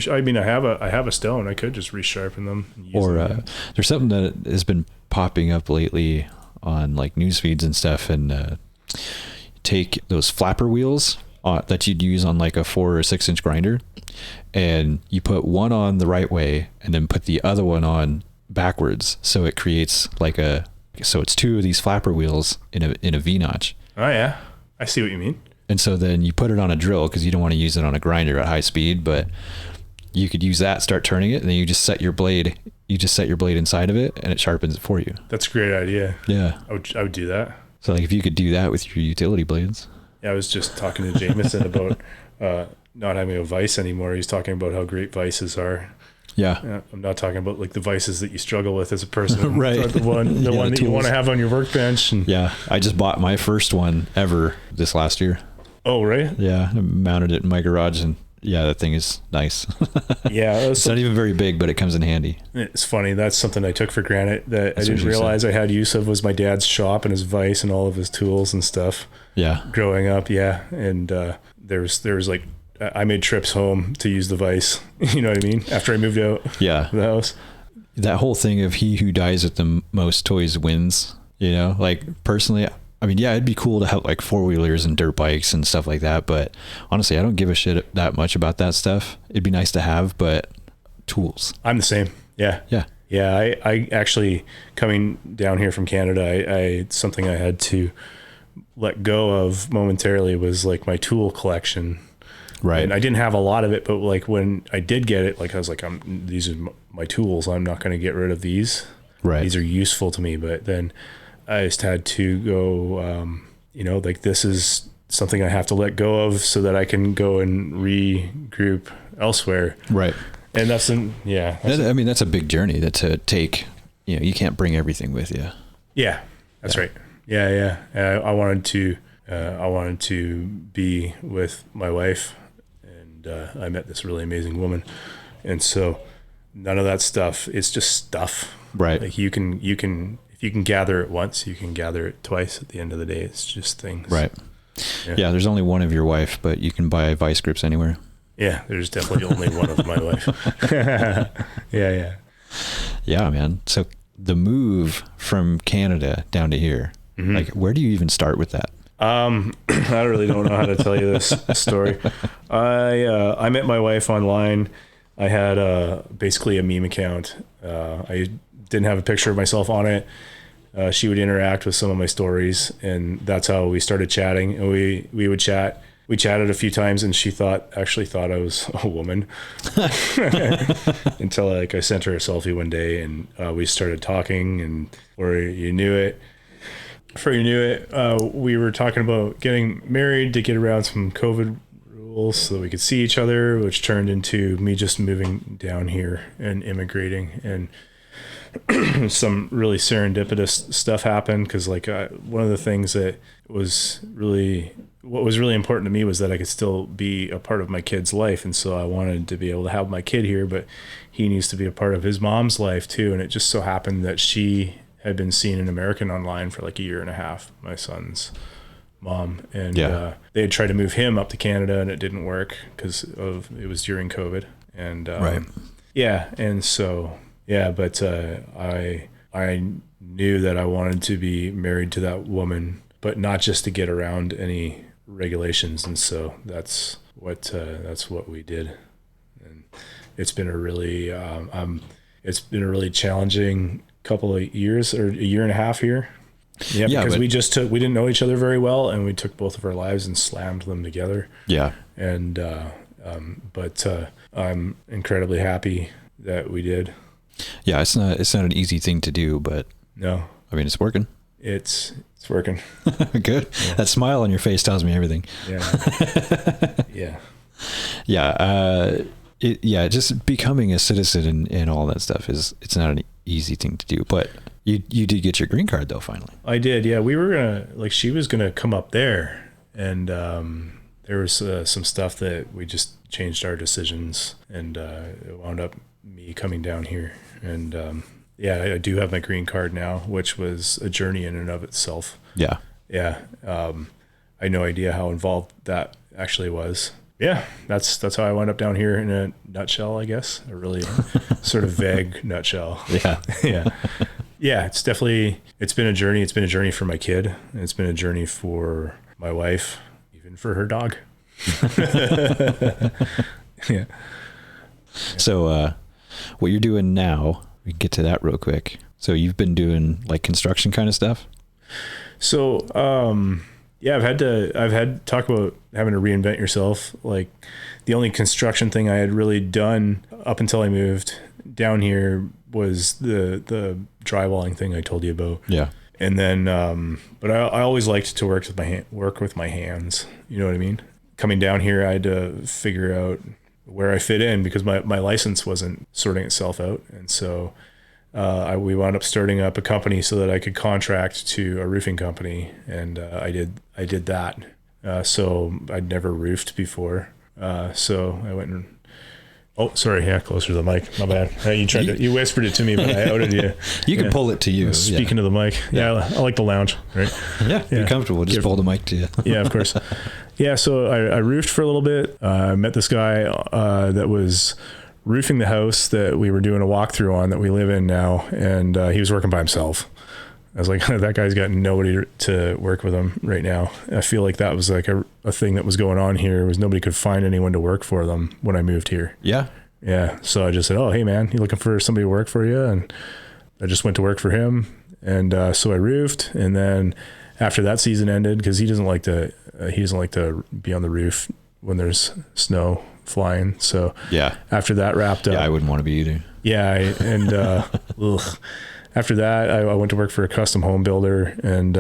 I mean, I have a stone. I could just resharpen them. And use or them. There's something that has been popping up lately on like news feeds and stuff, and take those flapper wheels that you'd use on like a 4 or 6 inch grinder, and you put one on the right way and then put the other one on backwards, so it creates like so it's 2 of these flapper wheels in a V notch. Oh yeah, I see what you mean. And so then you put it on a drill because you don't want to use it on a grinder at high speed, but you could use that, start turning it, and then you just set your blade inside of it and it sharpens it for you. That's a great idea. Yeah. I would do that. So like if you could do that with your utility blades. Yeah, I was just talking to Jameson about not having a vise anymore. He's talking about how great vices are. Yeah. I'm not talking about like the vices that you struggle with as a person. Right. The one that tools you want to have on your workbench. And yeah. I just bought my first one ever this last year. Oh, right? Yeah. I mounted it in my garage, and yeah, that thing is nice. Yeah. It's not even very big, but it comes in handy. It's funny. That's something I took for granted that I didn't realize I had use of, was my dad's shop and his vise and all of his tools and stuff. Yeah. Growing up. Yeah. And there was like, I made trips home to use the vise. You know what I mean? After I moved out of the house. That whole thing of he who dies with the most toys wins, you know, like personally, I mean, yeah, it'd be cool to have like 4-wheelers and dirt bikes and stuff like that. But honestly, I don't give a shit that much about that stuff. It'd be nice to have, but tools. I'm the same. Yeah. Yeah. Yeah. I actually, coming down here from Canada, something I had to let go of momentarily was like my tool collection. Right. And I didn't have a lot of it, but like when I did get it, like I was like, these are my tools. I'm not going to get rid of these. Right. These are useful to me. But then I just had to go, like this is something I have to let go of so that I can go and regroup elsewhere. Right. And that's a big journey to take. You know, you can't bring everything with you. Yeah, that's right. Yeah. I wanted to be with my wife, and I met this really amazing woman. And so none of that stuff, it's just stuff. Right. Like you can, if you can gather it once, you can gather it twice. At the end of the day, it's just things. Right. Yeah. There's only one of your wife, but you can buy vice grips anywhere. Yeah. There's definitely only one of my wife. Yeah. Yeah, man. So the move from Canada down to here, like where do you even start with that? I really don't know how to tell you this story. I met my wife online. I had basically a meme account. I didn't have a picture of myself on it. She would interact with some of my stories, and that's how we started chatting. And we would chat. We chatted a few times, and she actually thought I was a woman until like I sent her a selfie one day, and we started talking, and before you knew it, we were talking about getting married to get around some COVID rules so that we could see each other, which turned into me just moving down here and immigrating. And some really serendipitous stuff happened because like one of the things that was really important to me was that I could still be a part of my kid's life. And so I wanted to be able to have my kid here, but he needs to be a part of his mom's life too. And it just so happened that she had been seeing an American online for like a year and a half, my son's mom. And they had tried to move him up to Canada, and it didn't work because it was during COVID. And right. Yeah. And so, yeah, but I knew that I wanted to be married to that woman, but not just to get around any regulations. And so that's what we did. And it's been a really challenging couple of years, or a year and a half here. Yeah, because we didn't know each other very well, and we took both of our lives and slammed them together. Yeah. And, but I'm incredibly happy that we did. Yeah. It's not an easy thing to do, but no, I mean, it's working. It's working. Good. Yeah. That smile on your face tells me everything. Yeah. Yeah. Yeah. Just becoming a citizen and all that stuff it's not an easy thing to do, but you did get your green card though, finally. I did. Yeah. We were she was going to come up there, and, there was some stuff that we just changed our decisions, and, it wound up me coming down here. And, yeah, I do have my green card now, which was a journey in and of itself. Yeah. Yeah. I had no idea how involved that actually was. Yeah. That's how I wound up down here in a nutshell, I guess. A really sort of vague nutshell. Yeah. Yeah. Yeah. It's been a journey. It's been a journey for my kid. And it's been a journey for my wife, even for her dog. Yeah. So, what you're doing now, we can get to that real quick. So you've been doing like construction kind of stuff? So, yeah, I've had to talk about having to reinvent yourself. Like, the only construction thing I had really done up until I moved down here was the drywalling thing I told you about. Yeah. And then, but I always liked to work with my hands. You know what I mean? Coming down here, I had to figure out where I fit in, because my license wasn't sorting itself out. And so we wound up starting up a company so that I could contract to a roofing company. And I did that. So I'd never roofed before. So I went and, oh, sorry. Yeah. Closer to the mic. My bad. You whispered it to me, but I outed you. You can pull it to you. Speaking to the mic. Yeah. I like the lounge. Right. Yeah. You're comfortable. Just pull the mic to you. Yeah, of course. Yeah. So I roofed for a little bit. I met this guy that was roofing the house that we were doing a walkthrough on that we live in now. And he was working by himself. I was like, that guy's got nobody to work with him right now. I feel like that was like a thing that was going on here, was nobody could find anyone to work for them when I moved here. Yeah. Yeah. So I just said, oh, hey man, you looking for somebody to work for you? And I just went to work for him. And so I roofed. And then after that season ended, because he doesn't like to be on the roof when there's snow flying. So yeah, after that wrapped up, yeah, I wouldn't want to be either. Yeah. And after that, I went to work for a custom home builder, and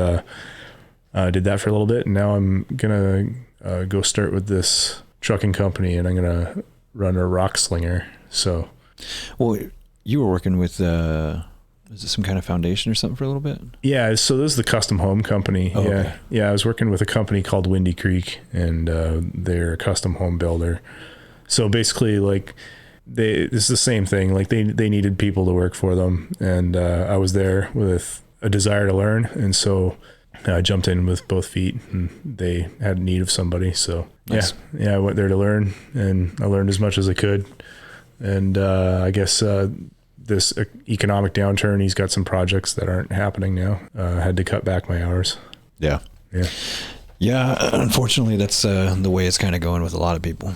did that for a little bit. And now I'm going to go start with this trucking company, and I'm going to run a rock slinger. So, well, you were working with, is it some kind of foundation or something for a little bit? Yeah. So this is the custom home company. Oh, yeah. okay. Yeah. I was working with a company called Windy Creek, and they're a custom home builder. So basically, like, it's the same thing. Like, they needed people to work for them, and I was there with a desire to learn, and so I jumped in with both feet, and they had need of somebody. So nice. Yeah, I went there to learn, and I learned as much as I could. And I guess this economic downturn, he's got some projects that aren't happening now. I had to cut back my hours. Yeah. Unfortunately, that's the way it's kind of going with a lot of people.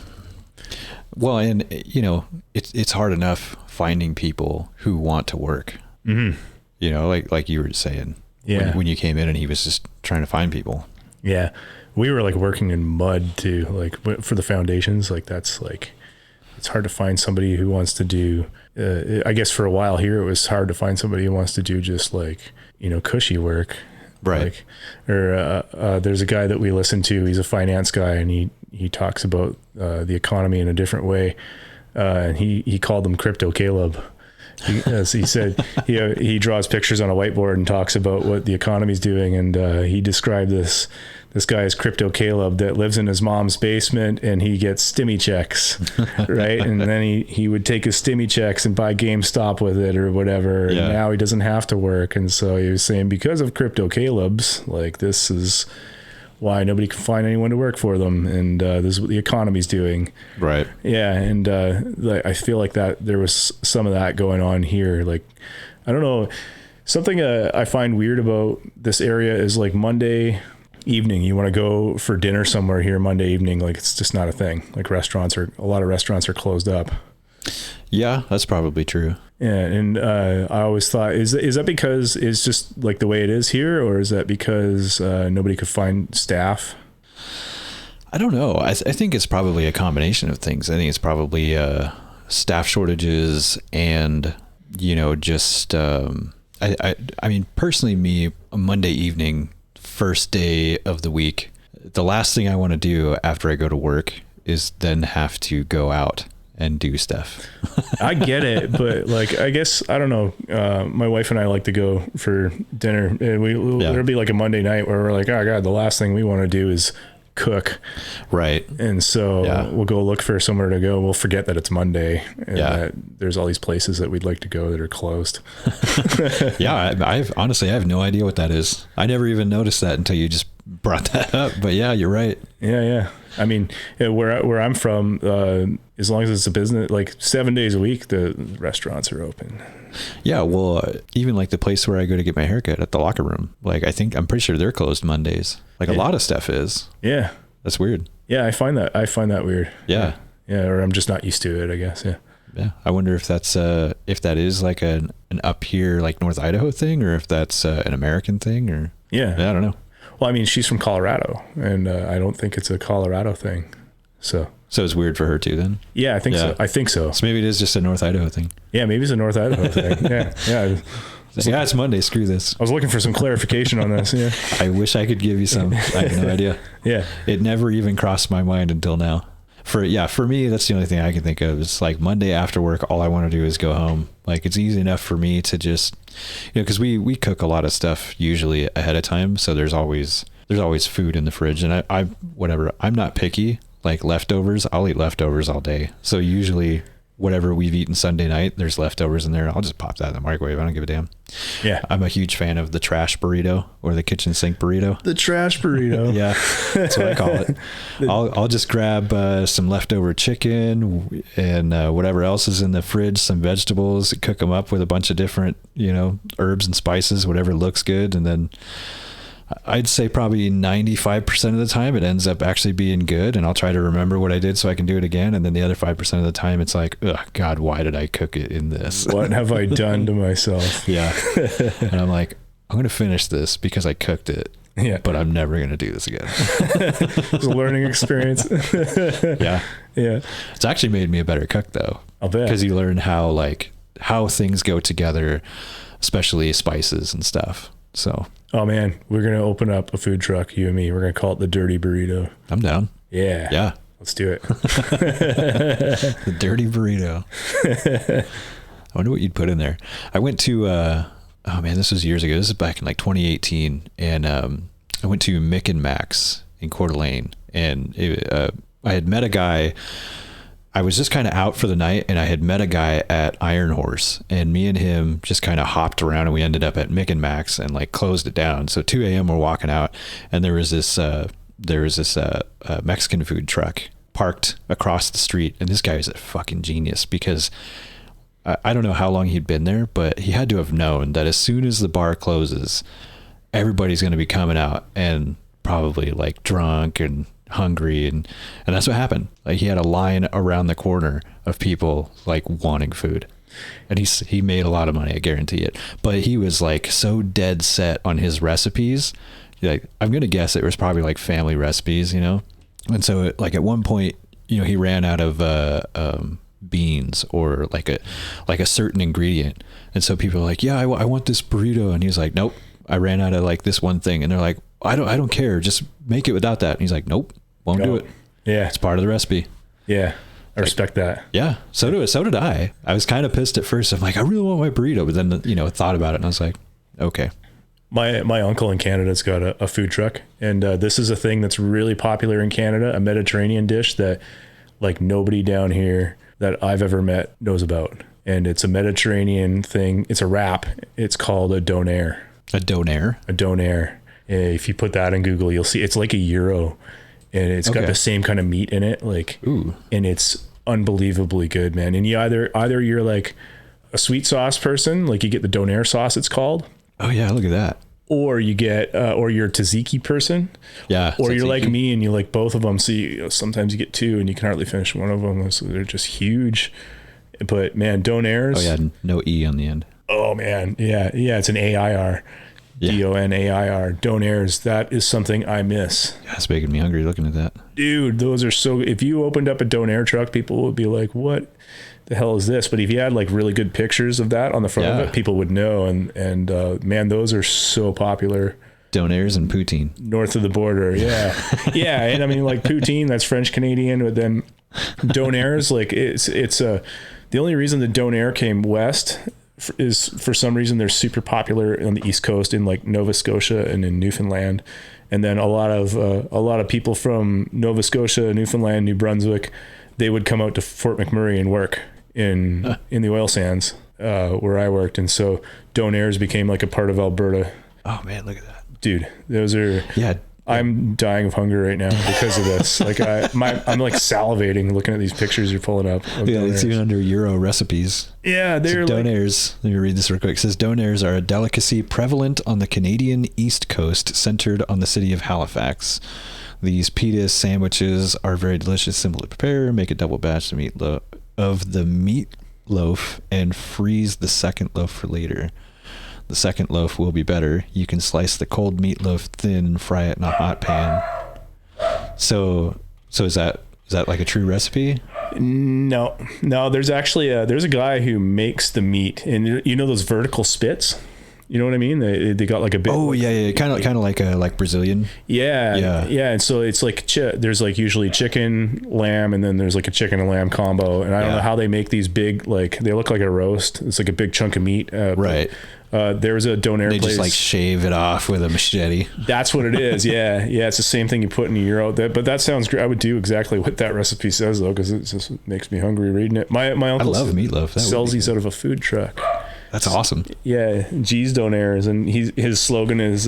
Well, and you know, it's hard enough finding people who want to work. Mm-hmm. You know, like you were saying, when you came in and he was just trying to find people. Yeah, we were like working in mud too, like for the foundations. Like, that's like, it's hard to find somebody who wants to do. I guess for a while here, it was hard to find somebody who wants to do just like, you know, cushy work. Right. Like, or there's a guy that we listen to. He's a finance guy, and he talks about the economy in a different way. And he called them Crypto Caleb. As he said, he draws pictures on a whiteboard and talks about what the economy's doing. And he described this guy as Crypto Caleb that lives in his mom's basement, and he gets stimmy checks, right? And then he would take his stimmy checks and buy GameStop with it or whatever. Yeah. And now he doesn't have to work. And so he was saying, because of Crypto Caleb's, like, this is why nobody can find anyone to work for them. And this is what the economy's doing. Right. Yeah. And I feel like that there was some of that going on here. Like, I don't know, something I find weird about this area is, like, Monday evening, you want to go for dinner somewhere here Monday evening, like, it's just not a thing. Like, a lot of restaurants are closed up. Yeah, that's probably true. And I always thought, is that because it's just like the way it is here, or is that because nobody could find staff? I don't know. I think it's probably a combination of things. I think it's probably staff shortages and, just, I mean, personally, me, a Monday evening, first day of the week, the last thing I want to do after I go to work is then have to go out and do stuff. I get it, but like, I guess, I don't know. My wife and I like to go for dinner, and there'll be like a Monday night where we're like, oh God, the last thing we want to do is cook. Right. And so we'll go look for somewhere to go. We'll forget that it's Monday and that there's all these places that we'd like to go that are closed. I've honestly, I have no idea what that is. I never even noticed that until you just brought that up, but yeah, you're right. Yeah. I mean, where I'm from, as long as it's a business, like 7 days a week, the restaurants are open. Yeah. Well, even like the place where I go to get my haircut at the locker room, like I'm pretty sure they're closed Mondays. Like a lot of stuff is. Yeah. That's weird. Yeah. I find that weird. Yeah. Yeah. Or I'm just not used to it, I guess. Yeah. Yeah. I wonder if that's, if that is like an up here, like North Idaho thing, or if that's an American thing, or I don't know. Well, I mean, she's from Colorado, and I don't think it's a Colorado thing. So it's weird for her too, then. Yeah, I think so. I think so. So maybe it is just a North Idaho thing. Yeah, maybe it's a North Idaho thing. Yeah. It's Monday. Screw this. I was looking for some clarification on this. Yeah. I wish I could give you some. I have no idea. Yeah. It never even crossed my mind until now. For me, that's the only thing I can think of. It's like Monday after work, all I want to do is go home. Like, it's easy enough for me to just, because we cook a lot of stuff usually ahead of time. So there's always food in the fridge, and I'm not picky. Like leftovers, I'll eat leftovers all day. So usually whatever we've eaten Sunday night, there's leftovers in there. I'll just pop that in the microwave. I don't give a damn. Yeah. I'm a huge fan of the trash burrito or the kitchen sink burrito. The trash burrito. Yeah. That's what I call it. I'll just grab some leftover chicken and whatever else is in the fridge, some vegetables, cook them up with a bunch of different, herbs and spices, whatever looks good. And then I'd say probably 95% of the time it ends up actually being good, and I'll try to remember what I did so I can do it again. And then the other 5% of the time it's like, oh God, why did I cook it in this? What have I done to myself? Yeah. And I'm like, I'm going to finish this because I cooked it. Yeah. But I'm never going to do this again. It's a learning experience. Yeah. Yeah. It's actually made me a better cook though. I'll bet. Because you learn how things go together, especially spices and stuff. So. Oh man, we're going to open up a food truck, you and me. We're going to call it the Dirty Burrito. I'm down. Yeah. Yeah. Let's do it. The Dirty Burrito. I wonder what you'd put in there. I went to, oh man, this was years ago. This is back in like 2018. And I went to Mick and Max in Coeur d'Alene. And I had met a guy. I was just kind of out for the night, and I had met a guy at Iron Horse, and me and him just kind of hopped around, and we ended up at Mick and Max and like closed it down. So 2 a.m. we're walking out, and there was this Mexican food truck parked across the street. And this guy was a fucking genius, because I don't know how long he'd been there, but he had to have known that as soon as the bar closes, everybody's going to be coming out and probably like drunk and hungry, and that's what happened. Like, he had a line around the corner of people like wanting food, and he made a lot of money, I guarantee it. But he was like so dead set on his recipes. Like, I'm gonna guess it was probably like family recipes, and so like at one point, he ran out of beans or like a certain ingredient, and so people are like, yeah, I want this burrito, and he's like, nope, I ran out of like this one thing. And they're like, I don't care, just make it without that. And he's like, nope, won't do it. Yeah. It's part of the recipe. Yeah. I respect that. Yeah. So did I. I was kind of pissed at first. I'm like, I really want my burrito. But then, thought about it, and I was like, okay. My uncle in Canada's got a food truck. And this is a thing that's really popular in Canada, a Mediterranean dish that like nobody down here that I've ever met knows about. And it's a Mediterranean thing. It's a wrap. It's called a donair. A donair? A donair. If you put that in Google, you'll see it's like a gyro, and it's got the same kind of meat in it. Like, ooh. And it's unbelievably good, man. And you either you're like a sweet sauce person, like you get the donair sauce, it's called. Oh yeah, look at that. Or you get, or you're a tzatziki person. Yeah. Or you're like me and you like both of them. So sometimes you get two and you can hardly finish one of them. So they're just huge. But man, donaires. Oh yeah, no E on the end. Oh man, yeah, it's an AIR, DONAIR. Donaires. That is something I miss. Yeah, it's making me hungry looking at that. Dude, those are so. If you opened up a donaire truck, people would be like, "What the hell is this?" But if you had like really good pictures of that on the front of it, people would know. And man, those are so popular. Donaires and poutine north of the border. Yeah. Yeah. And I mean, like poutine, that's French Canadian, but then donaires, like it's the only reason the donaire came west is for some reason they're super popular on the East Coast in like Nova Scotia and in Newfoundland. And then a lot of people from Nova Scotia, Newfoundland, New Brunswick, they would come out to Fort McMurray and work in the oil sands, where I worked. And so donaires became like a part of Alberta. Oh man, look at that. Dude, those are, I'm dying of hunger right now because of this. Like I'm like salivating looking at these pictures you're pulling up. Yeah, it's even under Euro recipes. Yeah, they're so donaires. Let me read this real quick. It says donaires are a delicacy prevalent on the Canadian East Coast, centered on the city of Halifax. These pita sandwiches are very delicious, simple to prepare. Make a double batch of the meatloaf and freeze the second loaf for later. The second loaf will be better. You can slice the cold meatloaf thin and fry it in a hot pan. So is that like a true recipe? No. There's actually there's a guy who makes the meat, and you know those vertical spits. You know what I mean? They got like a bit. Oh yeah, kind of like Brazilian. Yeah. And so it's like there's like usually chicken, lamb, and then there's like a chicken and lamb combo. And I don't know how they make these big, like they look like a roast. It's like a big chunk of meat. Right. There was a donaire place. They just like shave it off with a machete. That's what it is. Yeah. It's the same thing you put in a Euro. But that sounds great. I would do exactly what that recipe says though, because it just makes me hungry reading it. My uncle I love meatloaf. Sells these out of a food truck. That's awesome. Yeah, G's donaires, and his slogan is,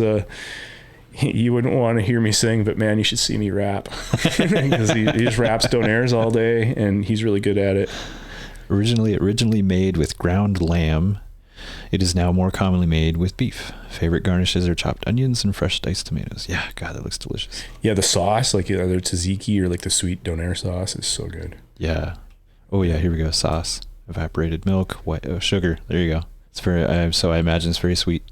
"You wouldn't want to hear me sing, but man, you should see me rap," because he just raps donaires all day, and he's really good at it. Originally made with ground lamb, it is now more commonly made with beef. Favorite garnishes are chopped onions and fresh diced tomatoes. Yeah, God, that looks delicious. Yeah, the sauce, like either tzatziki or like the sweet donaire sauce, is so good. Yeah. Oh yeah, here we go. Sauce, evaporated milk, white sugar. There you go. It's very. So I imagine it's very sweet.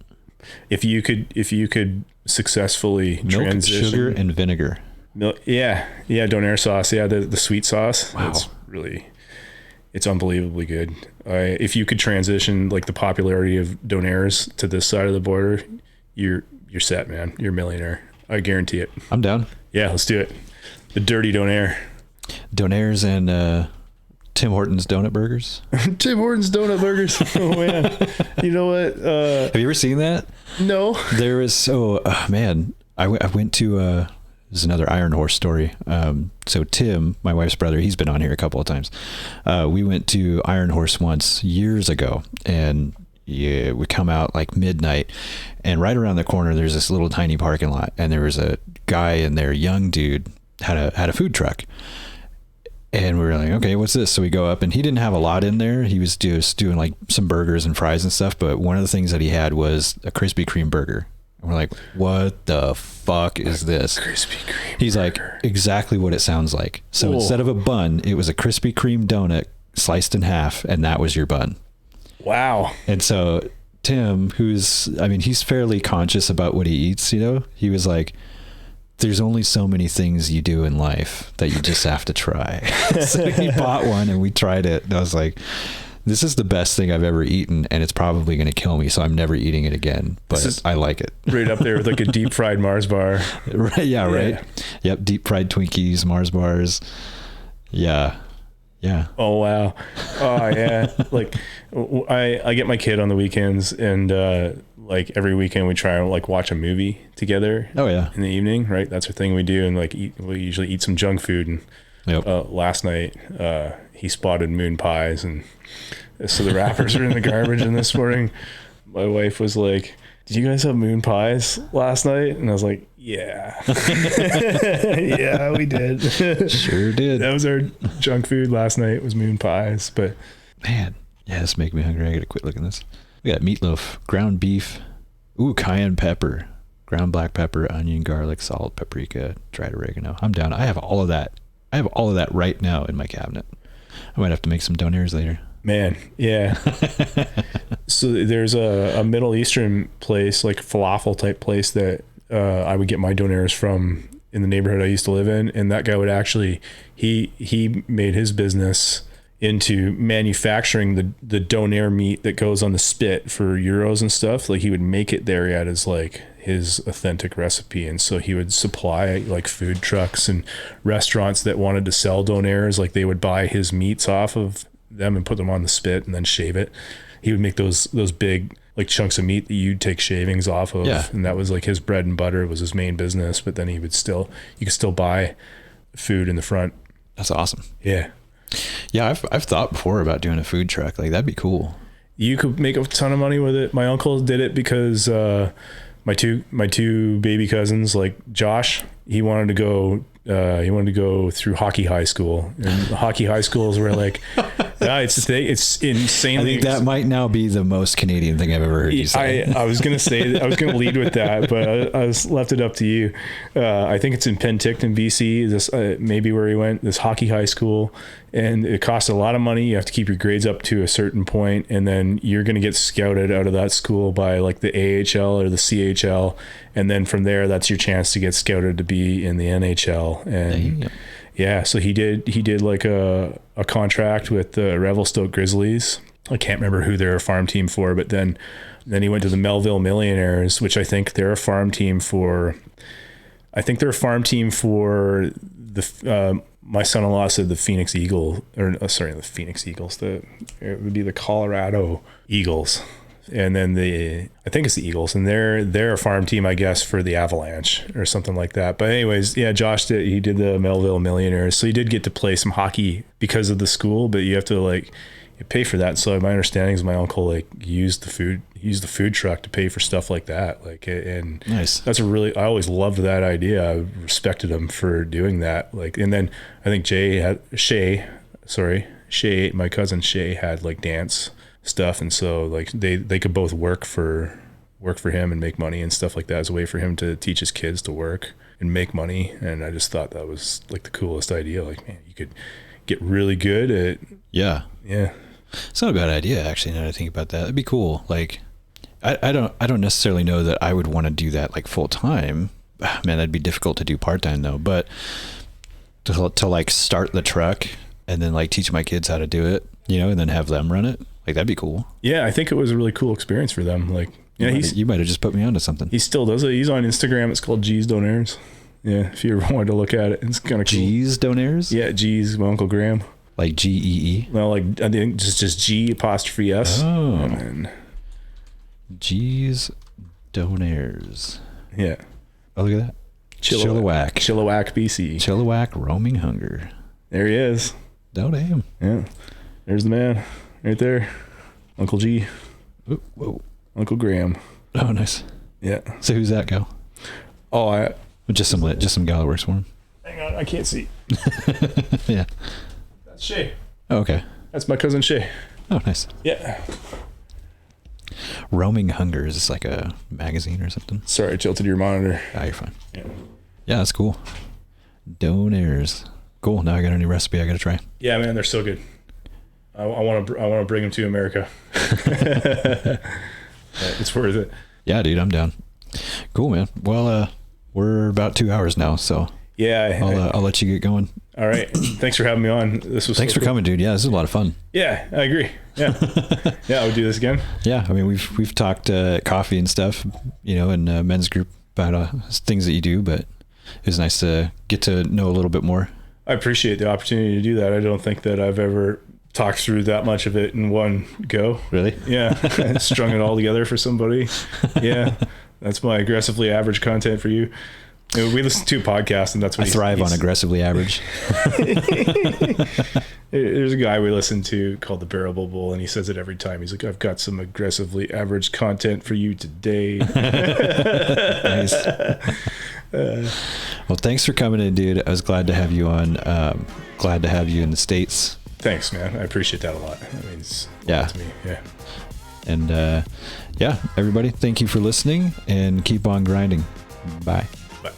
If you could successfully milk, transition sugar, and vinegar. Milk, donaire sauce. Yeah, the sweet sauce. Wow. It's unbelievably good. If you could transition like the popularity of donaires to this side of the border, you're set, man. You're a millionaire. I guarantee it. I'm down. Yeah, let's do it. The dirty donaire. Donaires and Tim Hortons donut burgers. Tim Hortons donut burgers. Oh man. You know what? Have you ever seen that? No. There was man. I went to there's another Iron Horse story. So Tim, my wife's brother, he's been on here a couple of times. We went to Iron Horse once years ago, and we come out like midnight, and right around the corner there's this little tiny parking lot, and there was a guy in there, young dude, had a food truck. And we were like, okay, what's this? So we go up, and he didn't have a lot in there. He was just doing like some burgers and fries and stuff. But one of the things that he had was a Krispy Kreme burger. And we're like, what the fuck is this? Krispy Kreme He's burger. Like, exactly what it sounds like. So instead of a bun, it was a Krispy Kreme donut sliced in half, and that was your bun. Wow. And so Tim, he's fairly conscious about what he eats, he was like, there's only so many things you do in life that you just have to try. So he bought one and we tried it. And I was like, this is the best thing I've ever eaten, and it's probably going to kill me. So I'm never eating it again, but I like it. Right up there with like a deep fried Mars bar. Right. Yeah. Right. Yep. Deep fried Twinkies, Mars bars. Yeah. Yeah. Oh, wow. Oh yeah. Like I get my kid on the weekends, and, like every weekend we try and like watch a movie together. Oh yeah. In the evening. Right. That's our thing we do. And like we usually eat some junk food. And last night, he spotted moon pies, and so the wrappers are in the garbage. And this morning my wife was like, did you guys have moon pies last night? And I was like, yeah. Yeah, we did. Sure did. That was our junk food last night, was moon pies. But man, yeah, this making me hungry. I gotta quit looking at this. We got meatloaf, ground beef, cayenne pepper, ground black pepper, onion, garlic, salt, paprika, dried oregano. I'm down. I have all of that. I have all of that right now in my cabinet. I might have to make some donaires later. Man, yeah. So there's a Middle Eastern place, like falafel type place that I would get my donaires from in the neighborhood I used to live in. And that guy would actually, he made his business into manufacturing the donair meat that goes on the spit for gyros and stuff. Like he would make it there at his authentic recipe. And so he would supply like food trucks and restaurants that wanted to sell donairs. Like they would buy his meats off of them and put them on the spit and then shave it. He would make those big like chunks of meat that you'd take shavings off of. Yeah. And that was like his bread and butter, was his main business. But then you could still buy food in the front. That's awesome. Yeah. Yeah. I've thought before about doing a food truck. Like that'd be cool. You could make a ton of money with it. My uncle did it because my two baby cousins, like Josh, he wanted to go through hockey high school, and hockey high schools were like, yeah, it's insane. I think that might now be the most Canadian thing I've ever heard you say. I was going to lead with that, but I left it up to you. I think it's in Penticton, BC, this maybe where he went, this hockey high school, and it costs a lot of money. You have to keep your grades up to a certain point, and then you're going to get scouted out of that school by like the AHL or the CHL, and then from there, that's your chance to get scouted to be in the NHL. And yeah, so he did like a contract with the Revelstoke Grizzlies. I can't remember who they're a farm team for, but then he went to the Melville Millionaires, which I think they're a farm team for. The my son-in-law said the Phoenix Eagles. It would be the Colorado Eagles. And then I think it's the Eagles, and they're a farm team, I guess, for the Avalanche or something like that. But anyways, yeah, Josh did the Melville Millionaires, so he did get to play some hockey because of the school, but you have to like you pay for that. So my understanding is my uncle like used the food truck to pay for stuff like that. Like, and nice. I always loved that idea. I respected him for doing that. Like, and then I think Shay, my cousin Shay had like dance stuff, and so like they could both work for him and make money and stuff like that as a way for him to teach his kids to work and make money. And I just thought that was like the coolest idea. Like, man, you could get really good at yeah it's not a bad idea, actually, now that I think about that. It'd be cool. Like I don't necessarily know that I would want to do that like full time. Man, that'd be difficult to do part time though. But to like start the truck and then like teach my kids how to do it, and then have them run it. Like that'd be cool. Yeah, I think it was a really cool experience for them. Like, yeah, you might have just put me onto something. He still does it. He's on Instagram. It's called G's Donaires. Yeah, if you ever wanted to look at it, it's kind of cool. G's Donaires? Yeah, G's, my Uncle Graham. Like G-E-E? No, like I think just G''S. Oh. And then G's Donaires. Yeah. Oh, look at that. Chilliwack, BC. Chilliwack roaming hunger. There he is. Oh, damn. Yeah. There's the man. Right there, Uncle G. Ooh, whoa. Uncle Graham. Oh, nice. Yeah. So who's that go? Oh, just some gal that works for him. Hang on, I can't see. Yeah. That's Shay. Oh, okay. That's my cousin Shay. Oh, nice. Yeah. Roaming Hunger, is this like a magazine or something? Sorry, I tilted your monitor. Ah, you're fine. Yeah. Yeah, that's cool. Donaires. Cool. Now I got a new recipe I got to try. Yeah, man, they're so good. I want to bring them to America. It's worth it. Yeah, dude, I'm down. Cool, man. Well, we're about 2 hours now, so yeah, I'll let you get going. All right. Thanks for having me on. Thanks for coming, dude. Yeah, this is a lot of fun. Yeah, I agree. Yeah, yeah, I would do this again. Yeah, I mean, we've talked coffee and stuff, in men's group about things that you do, but it was nice to get to know a little bit more. I appreciate the opportunity to do that. I don't think that I've ever talked through that much of it in one go. Really? Yeah. Strung it all together for somebody. Yeah. That's my aggressively average content for you. We listen to a podcast, and that's what I thrive on aggressively average. There's a guy we listen to called the Bearable Bull, and he says it every time. He's like, I've got some aggressively average content for you today. Nice. Well, thanks for coming in, dude. I was glad to have you on. Glad to have you in the States. Thanks, man. I appreciate that a lot. That means a lot to me. Yeah. And yeah, everybody, thank you for listening, and keep on grinding. Bye. Bye.